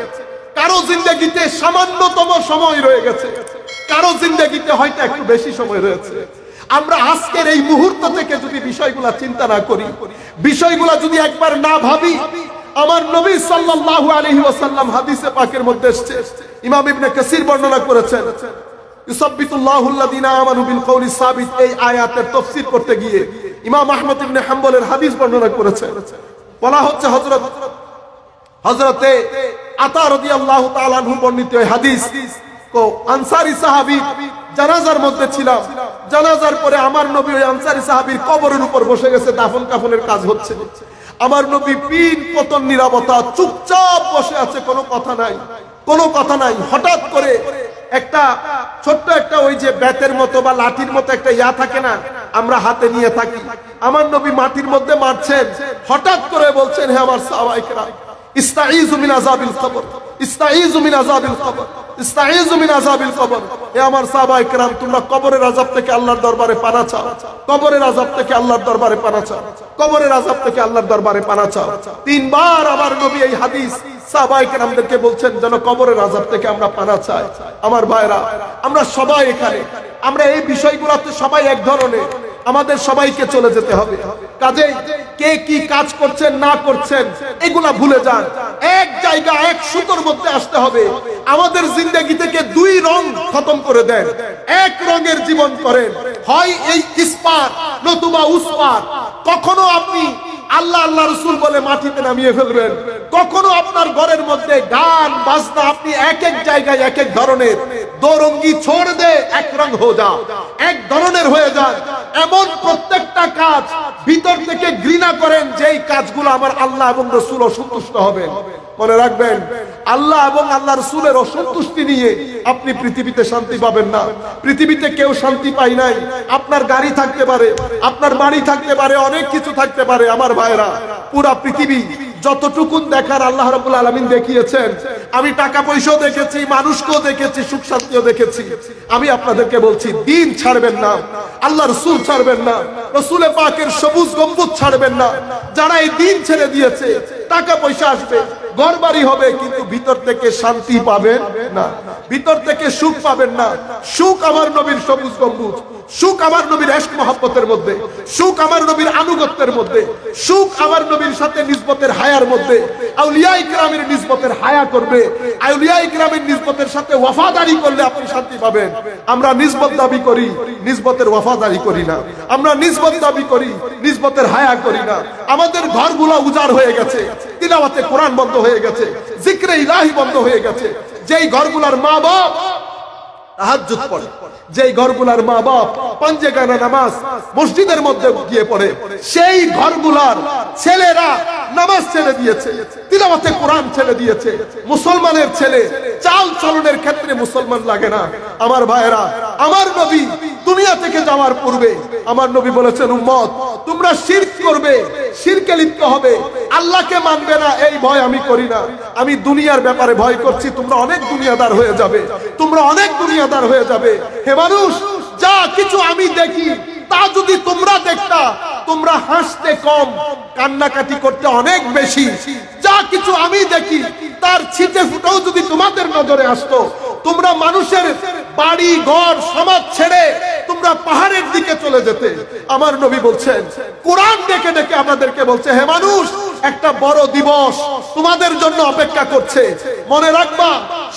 কারো জিন্দেগিতে সামান্যতম সময় রয়ে গেছে, কারো জিন্দেগিতে হয়তো একটু বেশি সময় রয়েছে। আমরা আজকের এই মুহূর্ত থেকে যদি বিষয়গুলা চিন্তা না করি, বিষয়গুলা যদি একবার না ভাবি, আমার নবী সাল্লাল্লাহু আলাইহি ওয়াসাল্লাম হাদিসে পাকের মধ্যে এসেছে, ইমাম ইবনে কাসির বর্ণনা করেছেন, ইউসাব্বিতুল্লাহুল্লাযিনা আমানু বিল কওলি সাবিত, এই আয়াতের তাফসীর করতে গিয়ে ইমাম আহমদ ইবনে হাম্বলের হাদিস বর্ণনা করেছেন। বলা হচ্ছে হযরতে আতা রাদিয়াল্লাহু তাআলা আনহু বর্ণিত এই হাদিস, কো আনসারী সাহাবী জানাজার মধ্যে ছিলাম, জানাজার পরে আমার নবী ওই আনসারী সাহাবীর কবরের উপর বসে গেছে, দাফন কাফনের কাজ হচ্ছে। আমার নবী পিন পতন নীরবতা, চুপচাপ বসে আছে, কোনো কথা নাই, কোনো কথা নাই। হঠাৎ করে একটা ছোট্ট একটা ওই যে বেতের মতো বা লাঠির মতো একটা ইয়া থাকে না, আমরা হাতে নিয়ে থাকি, আমার নবী মাটির মধ্যে মারছেন। হঠাৎ করে বলছেন, হে আমার সাহাবায়ে কেরাম, ইস্তাঈযু মিন আযাবিল কবর, ইস্তাঈযু মিন আযাবিল কবর, ইস্তাঈযু মিন আযাবিল কবর। হে আমার সাহাবায়ে কেরাম, তোমরা কবরের আযাব থেকে আল্লাহর দরবারে পানা চাও, কবরের আযাব থেকে আল্লাহর দরবারে পানা চাও, কবরের আযাব থেকে আল্লাহর দরবারে পানা চাও। তিনবার আমার নবী এই হাদিস সাহাবায়ে কেরামদেরকে বলছেন যেন কবরের আযাব থেকে আমরা পানা চাই। আমার ভাইরা, আমরা সবাই এখানে, আমরা এই বিষয়গুলোতে সবাই এক ধরনের, আমাদের সবাইকে চলে যেতে হবে। কাজেই কে কি কাজ করছেন না করছেন এগুলা ভুলে যান, এক জায়গা এক সুতোর মধ্যে আসতে হবে। আমাদের জিন্দেগি থেকে দুই রং খতম করে দেন, এক রঙের জীবন করেন, হয় এই ইস্পাত নতুবা উস্পাত। কখনো আপনি আল্লাহ আল্লাহ রাসূল বলে মাটিতে নামিয়ে ফেলবেন, কখনো আপনার ঘরের মধ্যে গান বাজনা আপনি এক এক জায়গায় এক এক ধরনের, দো রঙ্গি ছোড় দে এক রং হো যা, এক ধরনের হয়ে যান। এমন প্রত্যেকটা কাজ ভিতর থেকে ঘৃণা করেন যেই কাজগুলো আমার আল্লাহ এবং রাসূল অসন্তুষ্ট হবেন। মনে রাখবেন, আল্লাহ এবং আল্লাহ রাসূলের অসন্তুষ্টি নিয়ে আপনি পৃথিবীতে শান্তি পাবেন না। পৃথিবীতে কেউ শান্তি পায় নাই। আপনার গাড়ি থাকতে পারে, আপনার বাড়ি থাকতে পারে, অনেক কিছু থাকতে পারে। আমার ভাইরা, পুরা পৃথিবী যতটুকুন দেখার আল্লাহ রাব্বুল আলামিন দেখিয়েছেন। আমি টাকা পয়সাও দেখেছি, মানুষকেও দেখেছি, সুখ শান্তিও দেখেছি। আমি আপনাদেরকে বলছি, দিন ছাড়বেন না, আল্লাহ রাসূল ছাড়বেন না, রাসূলে পাকের সবুজ গম্বুজ ছাড়বেন না। যারা এই দিন ছেড়ে দিয়েছে, টাকা পয়সা আসবে, ঘর বাড়ি হবে, কিন্তু ভিতর থেকে শান্তি পাবেন না, ভিতর থেকে সুখ পাবেন না। সুখ আমার নবীর সবুজ গম্বুজ, সুখ আমার নবীর ইশক মহব্বতের মধ্যে, সুখ আমার নবীর আনুগত্যের মধ্যে, সুখ আমার নবীর সাথে নিসবতের হায়ার মধ্যে। আউলিয়া ইকরামের নিসবতের হায়া করবে, আউলিয়া ইকরামের নিসবতের সাথে ওয়াফাদারি করলে আপনি শান্তি পাবেন। আমরা নিসবত দাবি করি, নিসবতের ওয়াফাদারি করি না। আমরা নিসবত দাবি করি, নিসবতের হায়া করি না। আমাদের ঘরগুলো উজাড় হয়ে গেছে, তিলাওয়াতে কোরআন বন্ধ হয়ে গেছে, জিক্রে ইলাহি বন্ধ হয়ে গেছে। যেই ঘরগুলোর মা বাপ তাহাজ্জুদ পড়ে, যেই ঘরগুলার মা বাপ পাঞ্জেগানা নামাজ মসজিদের মধ্যে গিয়ে পড়ে, সেই ঘরগুলার ছেলেরা নামাজ ছেড়ে দিয়েছে, তিলাওয়াতে কোরআন ছেড়ে দিয়েছে। মুসলমানের ছেলে চাল চলনের ক্ষেত্রে মুসলমান লাগে না। আমার ভাইয়েরা, আমার নবী দুনিয়া থেকে যাওয়ার পূর্বে আমার নবী বলেছেন, উম্মত তোমরা শিরক করবে, শিরকে লিপ্ত হবে, আল্লাহকে মানবে না, এই ভয় আমি করি না। আমি দুনিয়ার ব্যাপারে ভয় করছি, তোমরা অনেক দুনিয়াদার হয়ে যাবে, তোমরা অনেক দুনিয়াদার হয়ে যাবে। হে মানুষ, যা কিছু আমি দেখি তা যদি তোমরা দেখতা, তোমরা হাসতে কম, কান্নাকাটি করতে অনেক বেশি। যা কিছু আমি দেখি তার ছিটে ফুটাও যদি তোমাদের নজরে আসতো, তোমরা মানুষের বাড়ি ঘর সমাজ ছেড়ে তোমরা পাহাড়ের দিকে চলে যেতে। আমার নবী বলছেন, কোরআন ডেকে ডেকে আমাদেরকে বলছে, হে মানুষ, একটা বড় দিবস তোমাদের জন্য অপেক্ষা করছে। মনে রাখবা,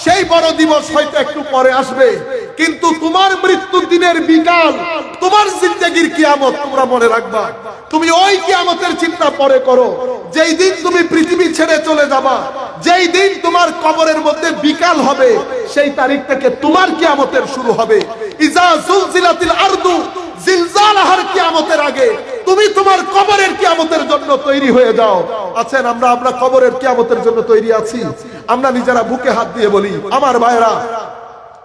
সেই বড় দিবস হয়তো একটু পরে আসবে, কিন্তু তোমার মৃত্যুর দিনের বিকাল তোমার জিন্দেগির কিয়ামত তোমরা মনে রাখবা। তুমি ওই কিয়ামতের চিন্তা পরে করো, যেই দিন তুমি পৃথিবী ছেড়ে চলে যাবা, যেই দিন তোমার কবরের মধ্যে বিকাল হবে, সেই তারিখ থেকে তোমার কিয়ামতের শুরু হবে। ইজা জুলজিলাতিল আরদু জিলজালাহার কিয়ামতের আগে তুমি তোমার কবরের কিয়ামতের জন্য তৈরি হয়ে যাও। আছেন আমরা কবরের কিয়ামতের জন্য তৈরি আছি? আমরা নিজেরা বুকে হাত দিয়ে বলি, আমার ভাইরা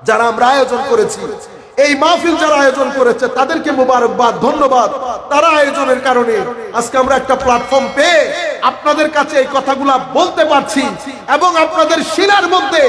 যারা আমরা আয়োজন করেছি, এই মাহফিল যারা আয়োজন করেছে তাদেরকে মোবারকবাদ, ধন্যবাদ। তারা আয়োজনের কারণে আজকে আমরা একটা প্ল্যাটফর্ম পেয়ে আপনাদের কাছে এই কথাগুলা বলতে পারছি এবং আপনাদের শিরার মধ্যে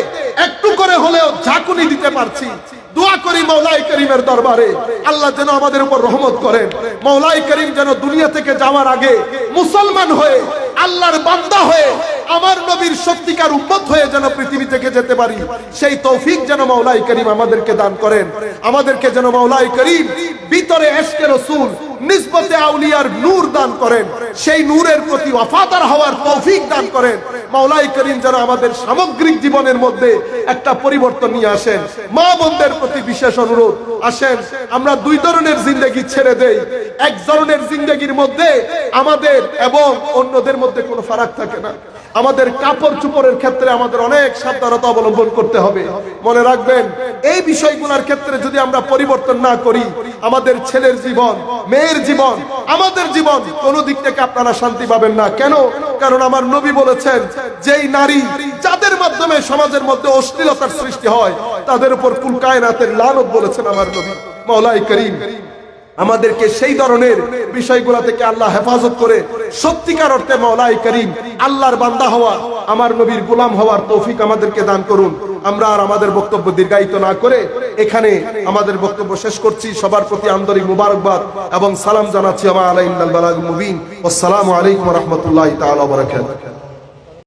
একটু করে হলেও ঝাঁকুনি দিতে পারছি। দোয়া করি মওলাই করিমের দরবারে আল্লাহ যেন আমাদের উপর রহমত করেন। মওলাই করিম যেন দুনিয়া থেকে যাওয়ার আগে মুসলমান হয়ে, আল্লাহর বান্দা হয়ে, আমার নবীর সত্যিকার উম্মত হয়ে যেন পৃথিবী থেকে যেতে পারি, সেই তৌফিক যেন মওলাই করিম আমাদেরকে দান করেন। আমাদেরকে যেন মওলাই করিম ভিতরে ইশকে রাসূল, নিসবতে আউলিয়ার নূর দান করেন, সেই নূরের প্রতি ওয়াফাদার হওয়ার তৌফিক দান করেন। মওলাই করিম যেন আমাদের সামগ্রিক জীবনের মধ্যে একটা পরিবর্তন নিয়ে আসেন। মা বোনদের প্রতি বিশেষ অনুরোধ, আসেন আমরা দুই ধরনের জিন্দেগি ছেড়ে দেই। এক ধরনের জিন্দেগির মধ্যে আমাদের এবং অন্যদের মধ্যে কোনো ফারাক থাকে না। আমাদের কাপড় চোপড়ের ক্ষেত্রে আমাদের অনেক সাবধানতা অবলম্বন করতে হবে। মনে রাখবেন, এই বিষয়গুলোর ক্ষেত্রে যদি আমরা পরিবর্তন না করি, আমাদের ছেলের জীবন, মেয়ের জীবন, আমাদের জীবন কোনো দিক থেকে আপনারা শান্তি পাবেন না। কেন? কারণ আমার নবী বলেছেন, যেই নারী যাদের মাধ্যমে সমাজের মধ্যে অশ্লীলতার সৃষ্টি হয় তাদের উপর কুল কায়নাতের লানত বলেছেন আমার নবী। মওলাই করিম আমাদেরকে সেই ধরনের বিষয়গুলো থেকে আল্লাহ হেফাজত করে সত্যিকার অর্থে মওলাই করিম আল্লাহর বান্দা হওয়া, আমার নবীর গোলাম হওয়ার তৌফিক আমাদেরকে দান করুন। আমরা আর আমাদের বক্তব্য দীর্ঘায়িত না করে এখানে আমাদের বক্তব্য শেষ করছি। সবার প্রতি আন্তরিক মুবারকবাদ এবং সালাম জানাচ্ছি। আমা আলাইহিল বালাগুল মুবিন। আসসালামু আলাইকুম ওয়া রাহমাতুল্লাহি তাআলা ওয়া বারাকাতুহু।